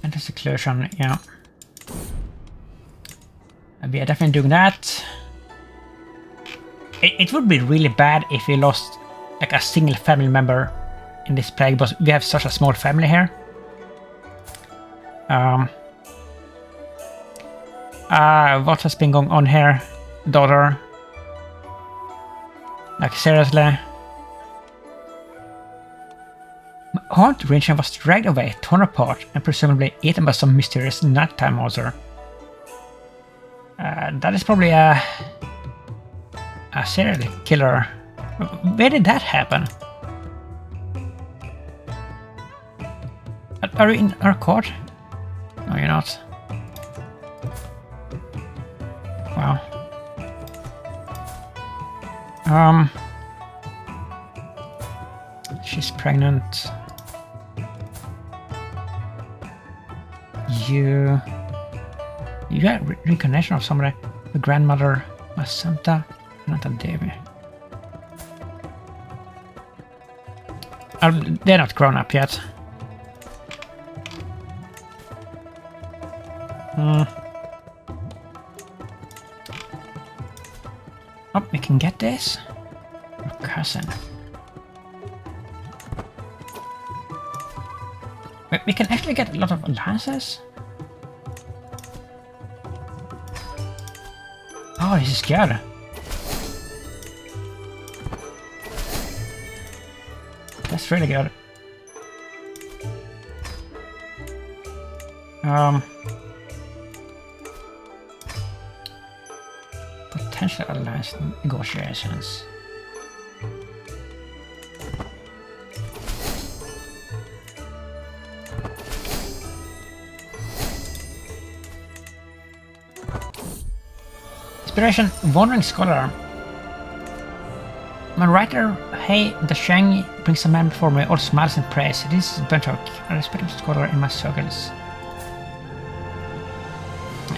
Enter seclusion, yeah. We are definitely doing that. It would be really bad if we lost like a single family member in this plague, but we have such a small family here. What has been going on here, daughter? Like seriously? My aunt region was dragged away, torn apart, and presumably eaten by some mysterious nighttime monster. That is probably a serial killer. Where did that happen? Are you in our court? No, you're not. Wow. She's pregnant. You got reincarnation of somebody. The grandmother, Masanta, not a Devi. They're not grown up yet. Oh, we can get this. Your cousin. Wait, we can actually get a lot of alliances. Oh, this is good. That's really good. Potential alliance negotiations. Inspiration, Wandering Scholar. My writer, hey, the Shang brings a man before me, all smiles and praise. This is Bentok, a respected scholar in my circles.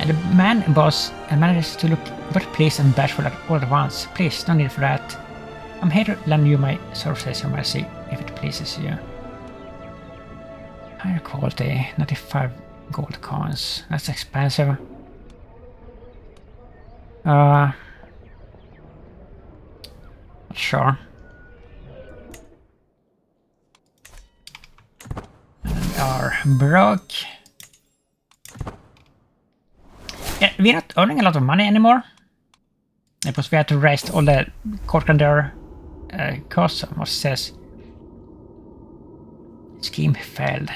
The man boss manages to look both pleased and bashful all at once. Please, no need for that. I'm here to lend you my services, Your Mercy, if it pleases you. Higher quality, 95 gold coins. That's expensive. Not sure. And we are broke. Yeah, we're not earning a lot of money anymore. Because we had to raise all the court grandeur costs, what it says. Scheme failed.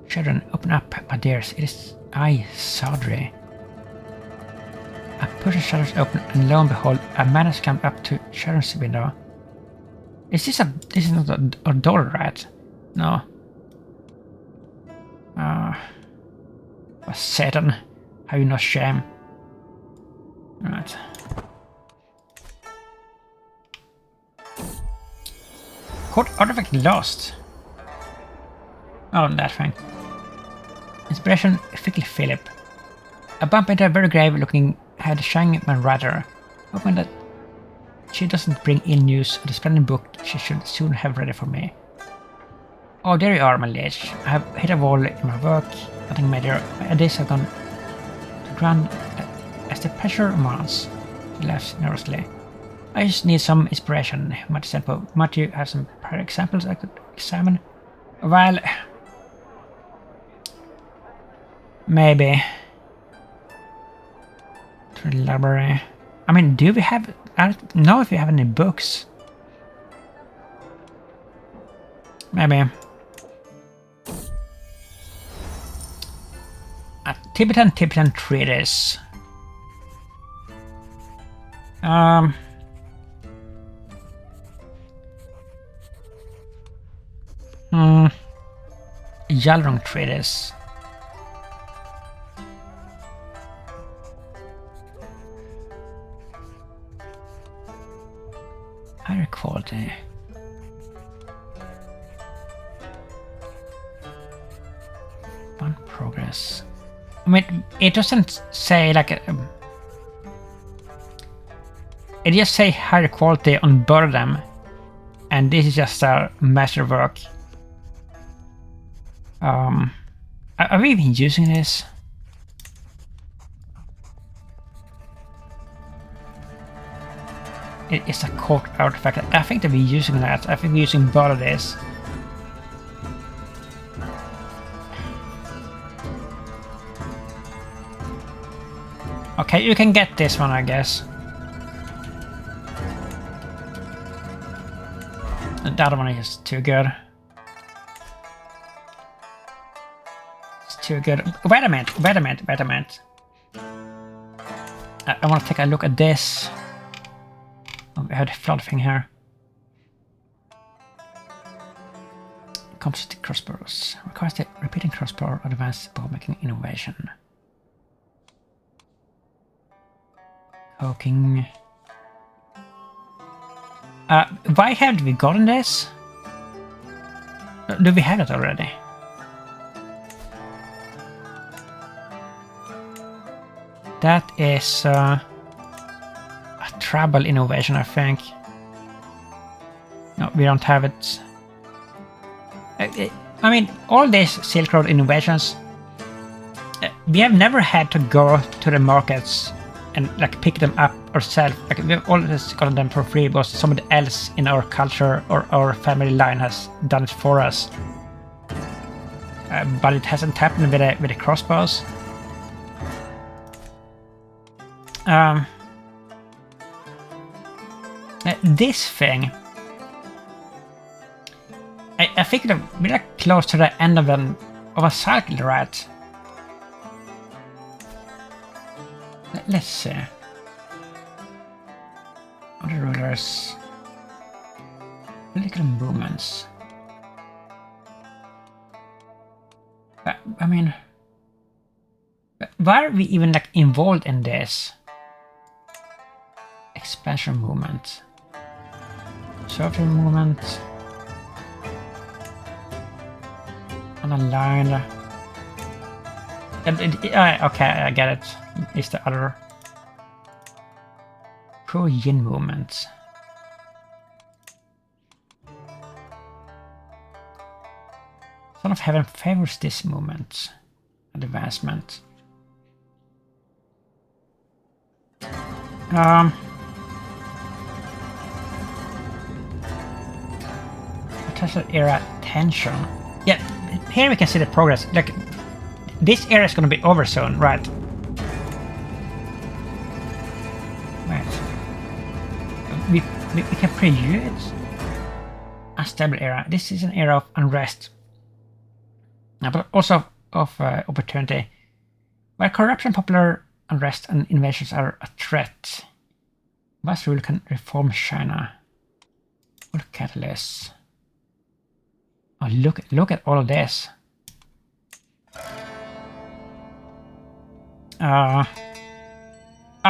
Children, open up, my dears. It is I, Sadri. I push the shutters open, and lo and behold, a man has come up to Sharon's window. This is not a door, right? No. Satan, have you no shame? Right. Court artifact lost. Oh, that thing. Inspiration, Fickle Philip. I bump into a very grave-looking head Shang my rider, hoping that she doesn't bring ill news of the splendid book she should soon have ready for me. Oh, there you are, my liege. I have hit a wall in my work, nothing major. My ideas have gone to ground as the pressure mounts. He laughs nervously. I just need some inspiration, might simple. Might you have some prior examples I could examine? Well, maybe. To the library. I mean, do we have... I don't know if we have any books. Maybe. A Tibetan treatise. Yalrong treatise. Higher quality. Fun progress. I mean, it doesn't say like it just say higher quality on both of them, and this is just a masterwork. Are we even using this? It's a court artifact. I think that we're using that. I think we're using both of this. Okay, you can get this one, I guess. The other one is too good. It's too good. Wait a minute. I want to take a look at this. Oh, we had a flood thing here. Composite crossbows. Requires the repeating crossbow or advanced bow making innovation. Poking. Why haven't we gotten this? Do we have it already? That is a trouble innovation, I think. No, we don't have it. I mean, all these Silk Road innovations, we have never had to go to the markets and like pick them up ourselves. Like we've always gotten them for free because somebody else in our culture or our family line has done it for us. But it hasn't happened with the crossbows. This thing, I think that we're like close to the end of a cycle, right? Let's see. Other rulers. Political movements. I mean, why are we even like involved in this? expansion movement. Circular movement. On a line. Okay, I get it. It's the other. Pro-yin movement. Son of Heaven favors this movement. Advancement. Potential era tension. Yeah, here we can see the progress. Like, this area is gonna be over soon, right? Right. We can preview it. Unstable era. This is an era of unrest, but also of opportunity, where corruption, popular unrest, and invasions are a threat. Vice rule can reform China. What catalyst? Oh, look at all of this. I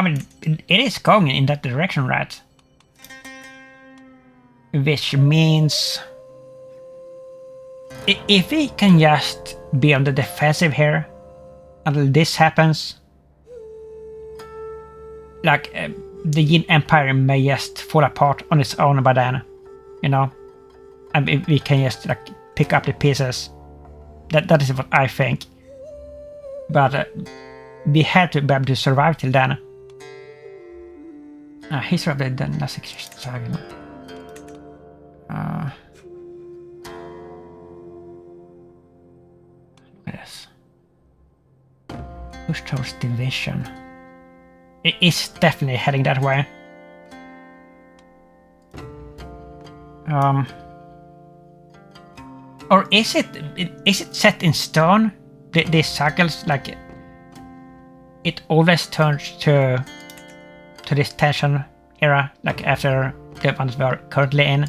mean, it is going in that direction, right? Which means if we can just be on the defensive here until this happens, like the Yin Empire may just fall apart on its own by then, you know, and we can just like pick up the pieces. That is what I think. But we have to be able to survive till then. History of the dynastic saga. Look at this. Push towards division. It is definitely heading that way. Or is it set in stone? These cycles, like it always turns to this tension era, like after the ones we are currently in.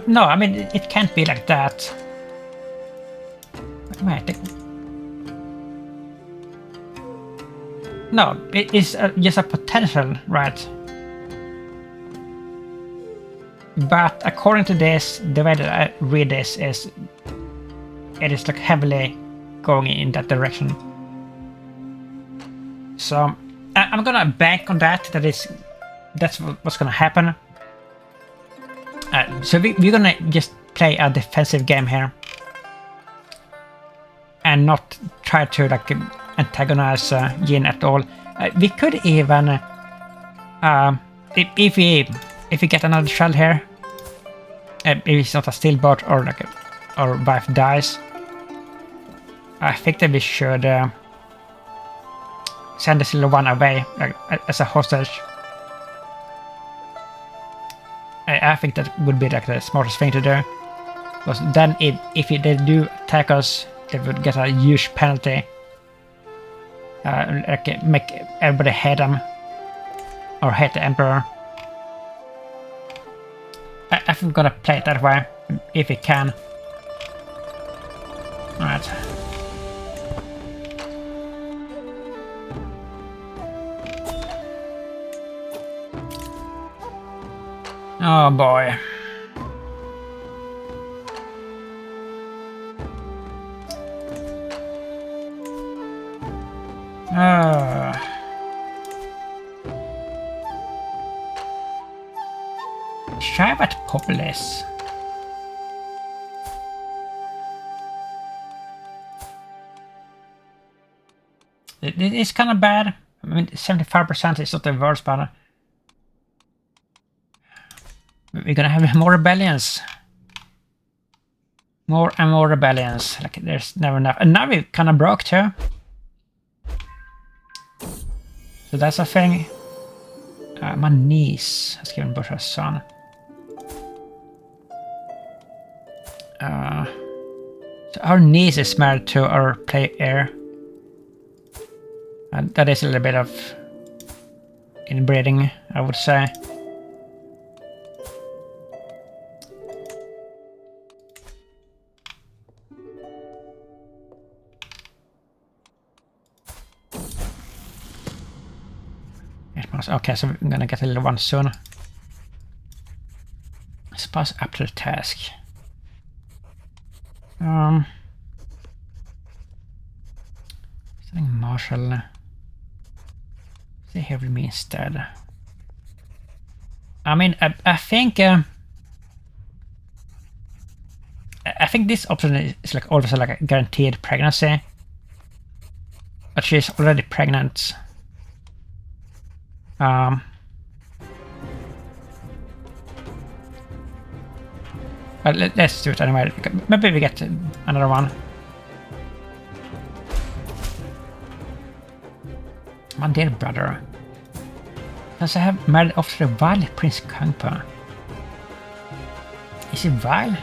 No, I mean it can't be like that. Wait, no, it is just a potential, right? But according to this, the way that I read this is, it is like heavily going in that direction. So I'm gonna bank on that. That's what's gonna happen. So we're gonna just play a defensive game here, and not try to like antagonize Yin at all. We could even, if we get another shell here, if it's not a stillbot or like our wife dies, I think that we should send this little one away like, as a hostage. I think that would be like the smartest thing to do. Because then if they do attack us, they would get a huge penalty. Like make everybody hate them. Or hate the Emperor. I think we're gonna play it that way, if we can. Alright. Oh boy. Tibet populace. It is kind of bad. I mean, 75% is not the worst, but we're gonna have more rebellions. More and more rebellions. Like, there's never enough. And now we kind of broke too. So that's a thing. My niece has given birth to a son. So our niece is married to our player. And that is a little bit of inbreeding, I would say. bonus. Okay, so we're gonna get a little one soon. Spouse up to the task. Something martial. Say here with me instead. I mean, I think this option is like always like a guaranteed pregnancy. But she's already pregnant. But let's do it anyway. Maybe we get another one. My dear brother. Does I have married off to the vile Prince Kangpa? Is he vile?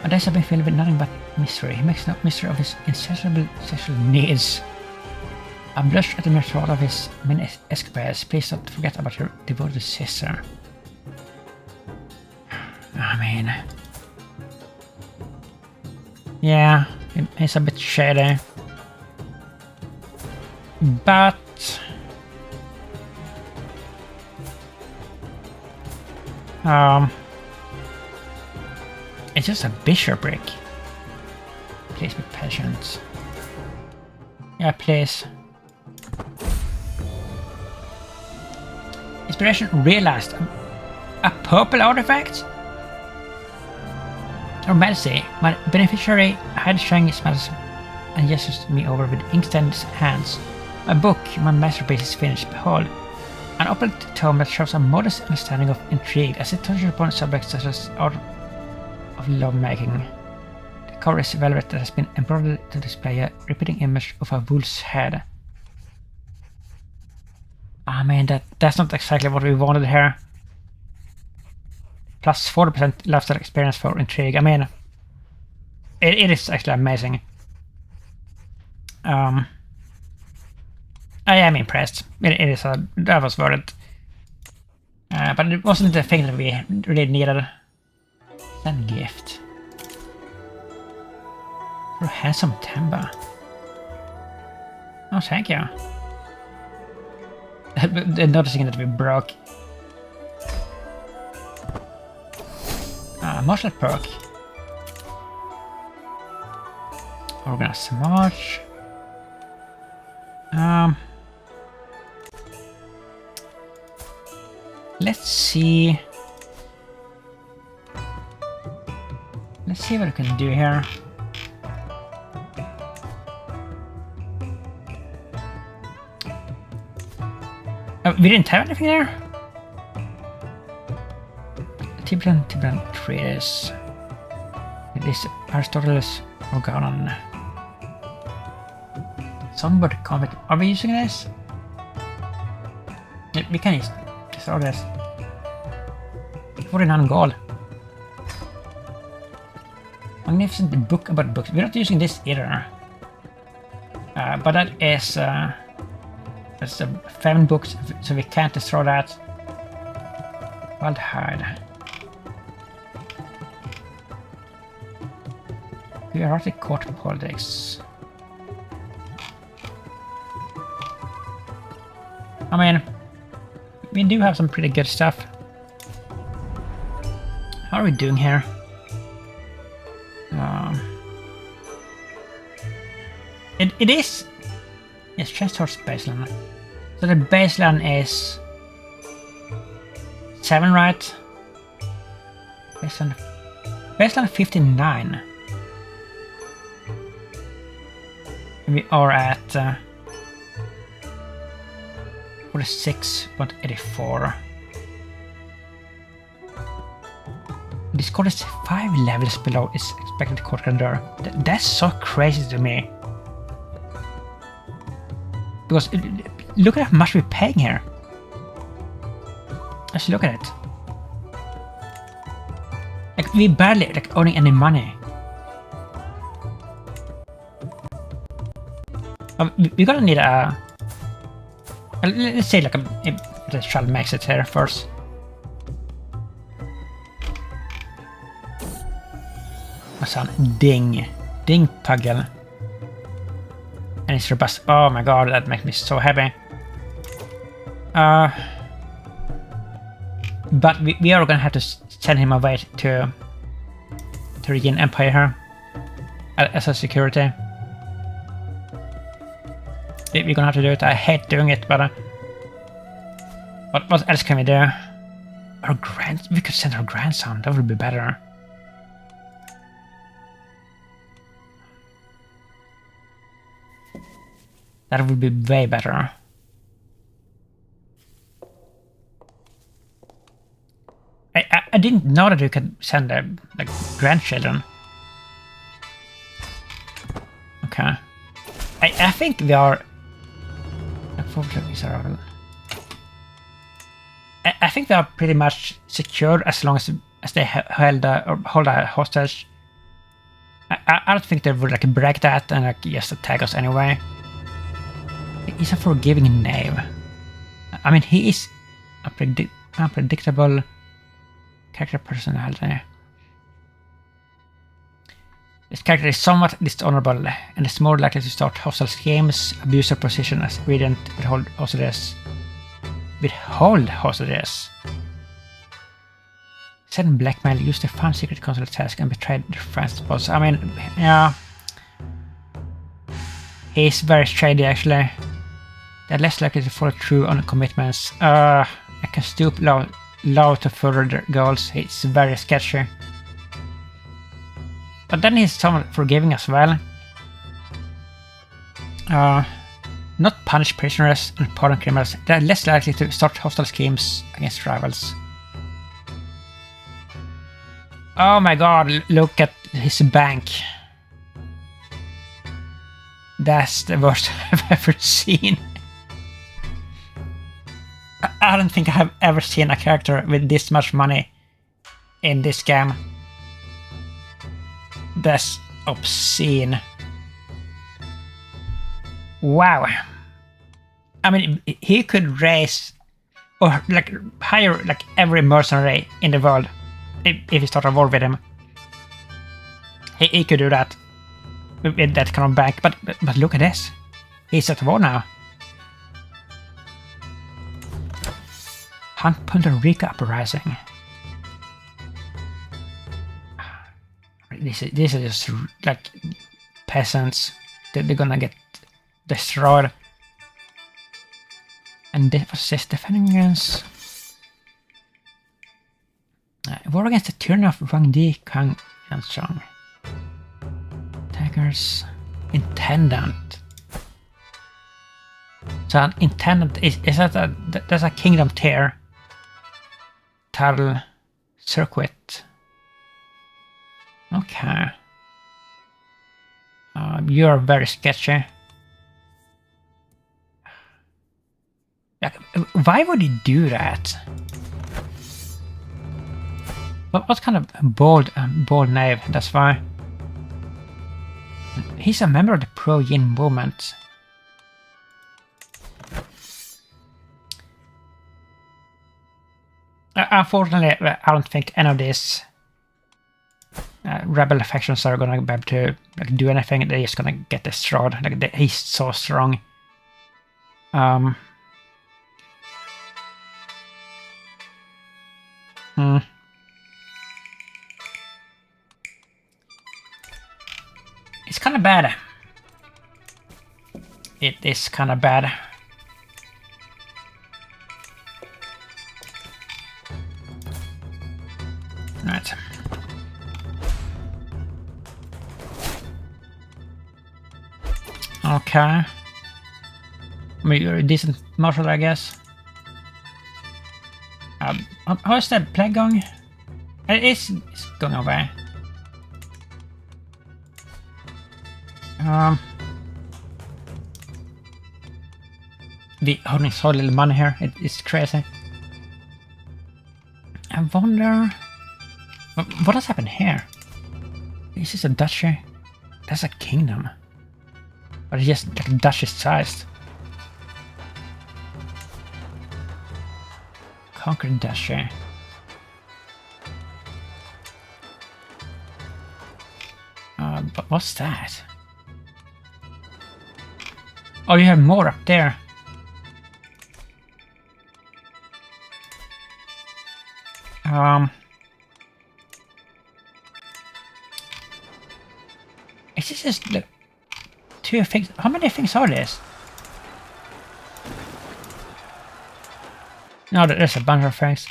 My days have been filled with nothing but misery. He makes no mystery of his insatiable sexual needs. I blush at the mere thought of his many escapades. Please don't forget about your devoted sister. I mean... yeah, it's a bit shady. But... it's just a bishopric. Please be patient. Yeah, please. Inspiration realized. A purple artifact? Your Majesty, my beneficiary had Shang smiles and gestures me over with ink-stained hands. My book, my masterpiece, is finished. Behold, an opulent tome that shows a modest understanding of intrigue as it touches upon subjects such as art of lovemaking. The cover is velvet that has been embroidered to display a repeating image of a wolf's head. I mean, that's not exactly what we wanted here. Plus 40% lifestyle experience for intrigue. I mean, it is actually amazing. I am impressed. It is that was worth it. But it wasn't the thing that we really needed. Then gift. For a handsome timber. Oh, thank you. Noticing that we broke. Martial perk. Organize march. Let's see. Let's see what we can do here. We didn't have anything there? Tibet traders. This Aristotle's organon. Songbird Comet. Are we using this? Yeah, we can use this. 49 gold. Magnificent book about books. We're not using this either. But that is that's 7 books, so we can't destroy that. Wild hide. Bureaucratic court politics. I mean, we do have some pretty good stuff. How are we doing here? It is... yes, chest horse baseline. So the baseline is 7, right? Baseline 59. We are at 46.84. This code is 5 levels below its expected court grandeur. That's so crazy to me. Because look at how much we're paying here. Let's look at it. Like, we barely like owning any money. We're gonna need a... let's say like a shall max it here first. What's on? Ding pugyel. And it's robust. Oh my god, that makes me so happy. But we are gonna have to send him away to regain Empire here as a security. We're gonna have to do it. I hate doing it, but what else can we do? We could send our grandson. That would be better. That would be way better. I didn't know that you could send like grandchildren. Okay. I think we are. I think they are pretty much secure as long as they hold a hostage. I don't think they would like break that and like just attack us anyway. He's a forgiving knave. I mean, he is unpredictable character personality. This character is somewhat dishonorable and is more likely to start hostile schemes, abuse her position as regent, withhold hostages. Send blackmail, use the fun secret consul task, and betray their friends' boss. I mean, yeah. He's very shady actually. They're less likely to follow through on commitments. I can stoop low to further their goals. It's very sketchy. But then he's somewhat forgiving as well. Not punish prisoners and pardon criminals. They're less likely to start hostile schemes against rivals. Oh my god, look at his bank. That's the worst I've ever seen. I don't think I have ever seen a character with this much money in this game. That's obscene. Wow. I mean, he could raise or like hire like every mercenary in the world if he started a war with him. He could do that with that kind of bank. But look at this. He's at war now. Hunt Punta Rica uprising. This is just like peasants. They're gonna get destroyed. And this was just defending against war against the tyranny of Rangdi Kang Yanchang. Attackers. Intendant. So an intendant is that there's a kingdom tier. Title circuit. Okay. You're very sketchy. Like, why would he do that? What kind of bold knave? That's why. He's a member of the pro-Yin movement. Unfortunately, I don't think any of these rebel factions are gonna be able to like do anything. They're just gonna get destroyed. Like he's so strong. It's kind of bad. It is kind of bad. Right. Okay. I mean, you're a decent marshal, I guess. How is that plague going? It's going away. We holding so little money here. It's crazy. I wonder what has happened here. Is this a duchy? That's a kingdom. But it's just like duchy sized. Conquered duchy. But what's that? Oh, you have more up there. Is this just the 2 things? How many things are this? No, there's a bunch of things.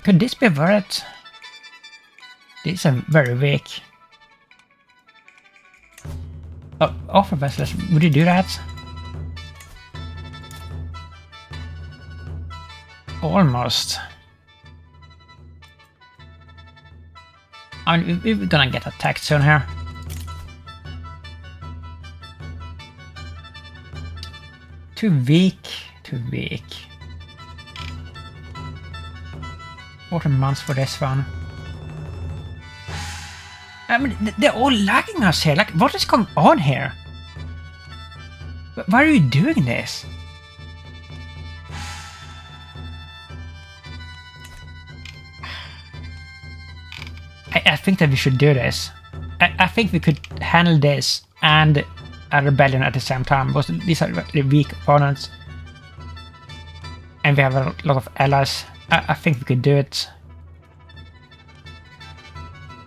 Could this be worth it? These are very weak. Oh, offer vessels. Would you do that? Almost. I mean, we're gonna get attacked soon here. Too weak. Too weak. 14 months for this one. I mean, they're all lagging us here. Like, what is going on here? Why are you doing this? I think that we should do this. I think we could handle this and a rebellion at the same time, because these are really weak opponents. And we have a lot of allies. I think we could do it.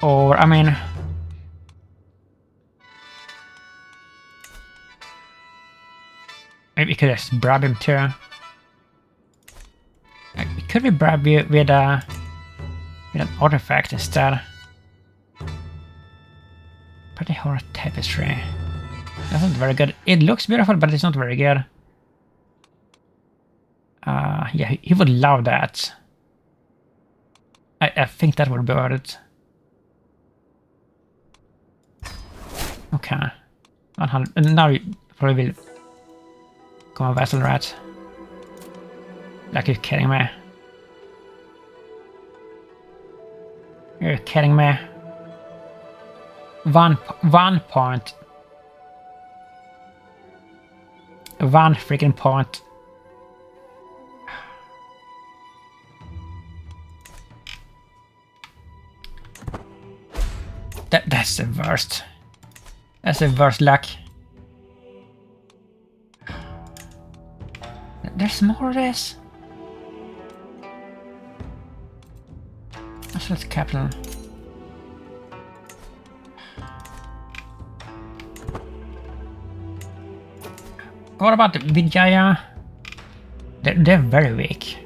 Or, I mean... maybe we could just bribe him too. Could we bribe you with an artifact instead? Pretty hard tapestry. That's not very good. It looks beautiful, but it's not very good. Yeah, he would love that. I think that would be worth it. Okay. 100. And now you probably will go on vessel, right? Like, you're kidding me. You're kidding me. One point. 1 freaking point. That's the worst. That's the worst luck. There's more of this. That's capital. What about the Vijaya? They're very weak.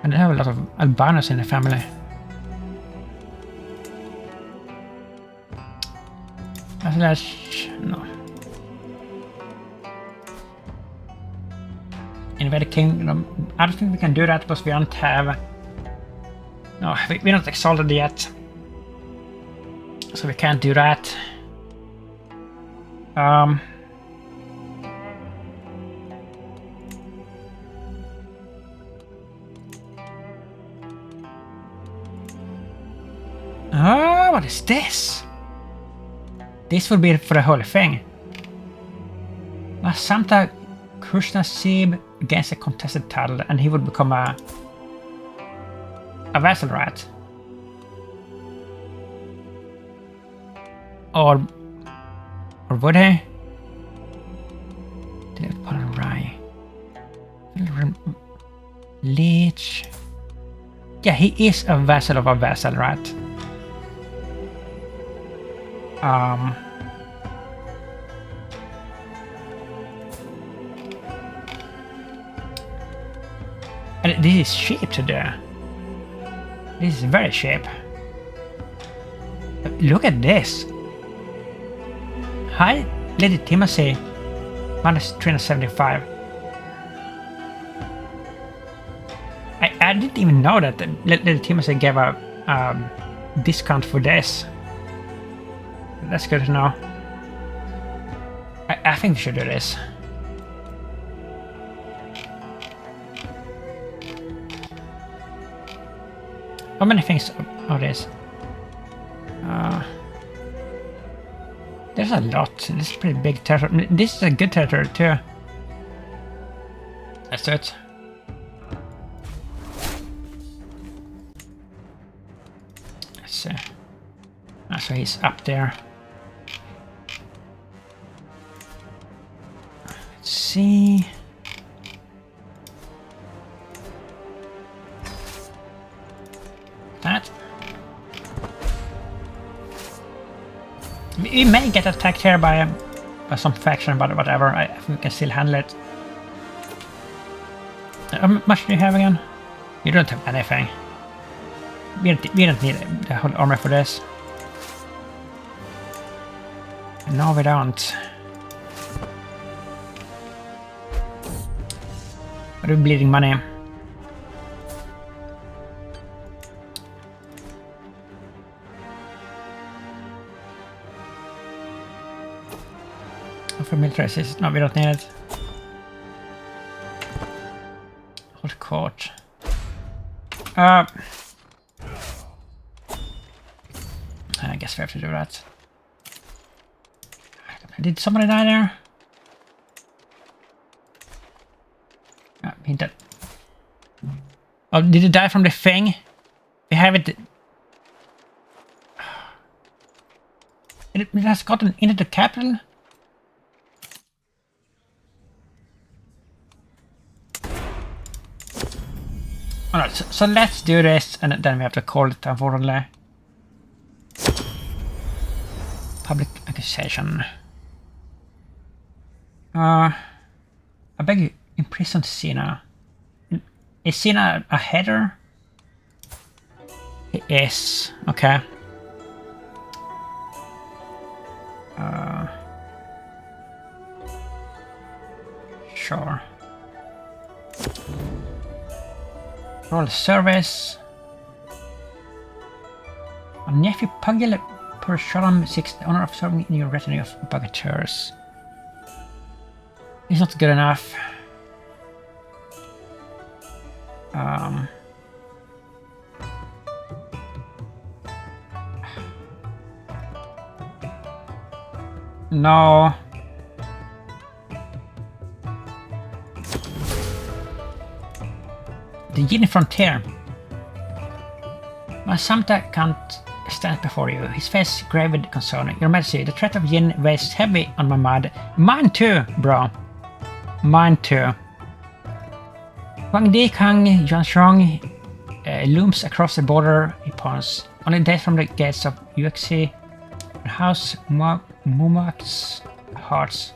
And they have a lot of albinos in the family. No. Invade the kingdom. I don't think we can do that because we don't have... no, we're not exalted yet. So we can't do that. What is this? This would be for the whole thing. Samta Krishnasib against a contested title, and he would become a vassal, right? Or would he? Did put on Rye? Leech. Yeah, he is a vassal of a vassal, right? And this is cheap to do. This is very cheap. Look at this. High legitimacy minus 375. I didn't even know that the legitimacy gave a discount for this. That's good to know. I think we should do this. How many things are this? There's a lot. This is pretty big territory. This is a good territory too. Let's do it. Let's see. So he's up there. Let's see. We may get attacked here by some faction, but whatever. I think we can still handle it. How much do you have again? You don't have anything. We don't need the whole armor for this. No, we don't. Are we bleeding money? For military assist. No, we don't need it. Hold court. I guess we have to do that. Did somebody die there? He died. Oh, did he die from the thing? We have it. It has gotten into the capital? Alright, so let's do this, and then we have to call it, unfortunately. Public accusation. I beg you, imprison Xena. Is Xena a header? It is. Okay. Sure. Roll service. A nephew pugyel per Shalom 6, the honor of serving in your retinue of bagateurs. It's not good enough. No. The Xennial frontier. My Samta can't stand before you, his face grave with concern. Your Majesty, the threat of Yin weighs heavy on my mind. Mine too, bro. Mine too. Wang Di Kang Yuanshong looms across the border upon us. Only days from the gates of Yuexi, House Mumak's hearts.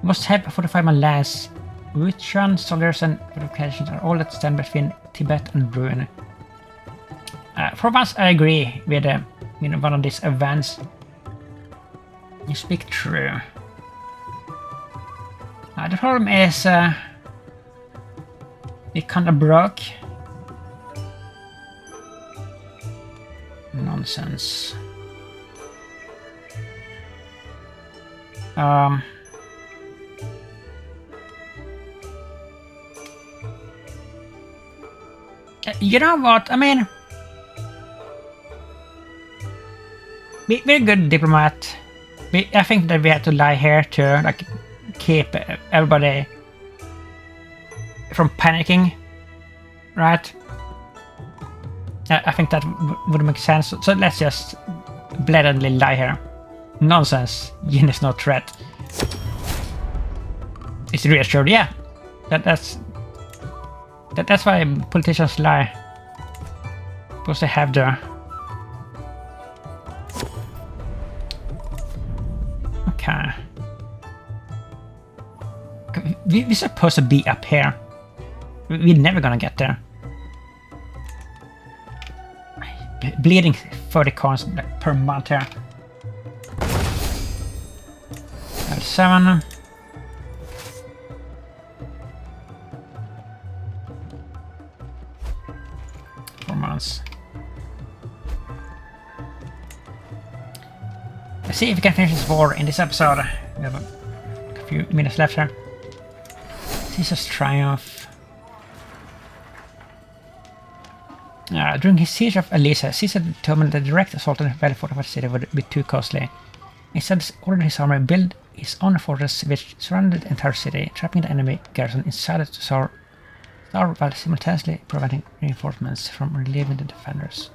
We must have fortified my lands. Wuchuan soldiers and fortifications are all that stand between Tibet and ruin. For once, I agree with one of these events. You speak true. The problem is it kinda broke. Nonsense. You know what? I mean, we're a good diplomat. I think that we have to lie here to like keep everybody from panicking, right? I think that would make sense. So let's just blatantly lie here. Nonsense. Yin is no threat. It's reassured. Yeah, that's why politicians lie. Because they have the. Okay. We're supposed to be up here. We're never gonna get there. Bleeding 30 coins per month here. Level 7. Months. Let's see if we can finish this war in this episode. We have a few minutes left here. Caesar's triumph. During his siege of Elisa, Caesar determined that the direct assault on the well-fortified city would be too costly. Instead, he ordered his army build his own fortress which surrounded the entire city, trapping the enemy garrison inside it to starve while simultaneously preventing reinforcements from relieving the defenders.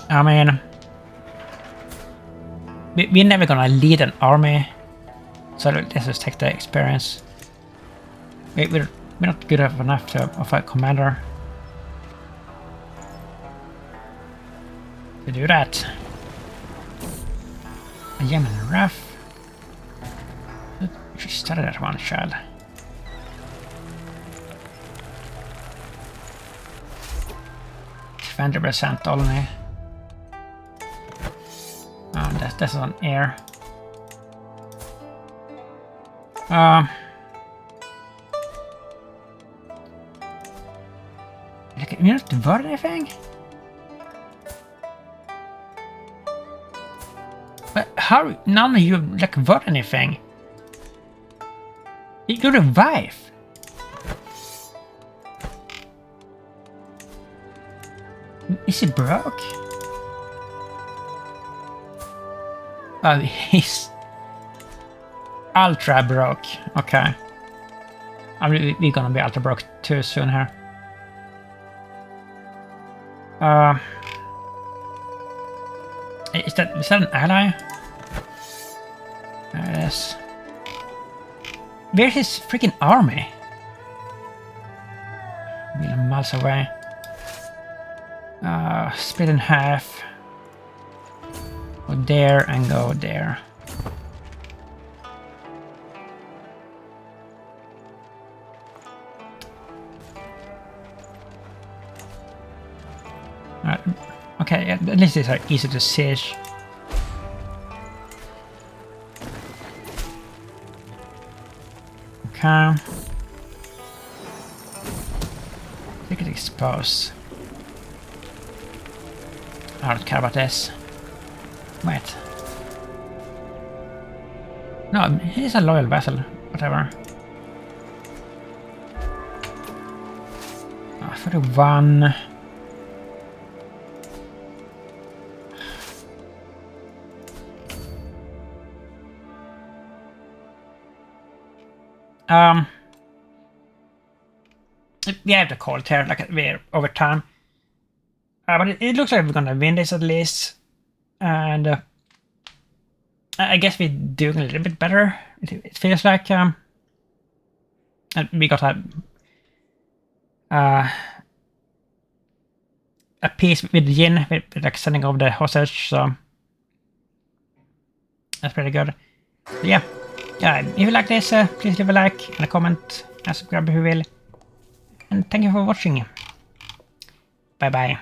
I mean, we're never gonna lead an army, so let's just take the experience. We're not good enough to of a commander. to do that. A Yemen rough. She started at one child. %, only. Oh, that's on air. Like, you're not worth anything? But how none of you like worth anything? You're a wife. Is he broke? Oh, he's ultra broke. Okay. We're gonna be ultra broke too soon here. Is that an ally? There it is. Where's his freaking army? A million miles away. Split in half. Go there and go there. Alright. Okay, at least these are easy to siege. Okay. They could expose. I don't care about this. Wait. No, he's a loyal vassal. Whatever. 41. We have to call it here, like we're over time. But it looks like we're gonna win this at least, and I guess we're doing a little bit better. It feels like and we got a peace with Yin, with like sending over the hostage, so that's pretty good. So yeah, if you like this, please leave a like and a comment and subscribe if you will. And thank you for watching. Bye bye.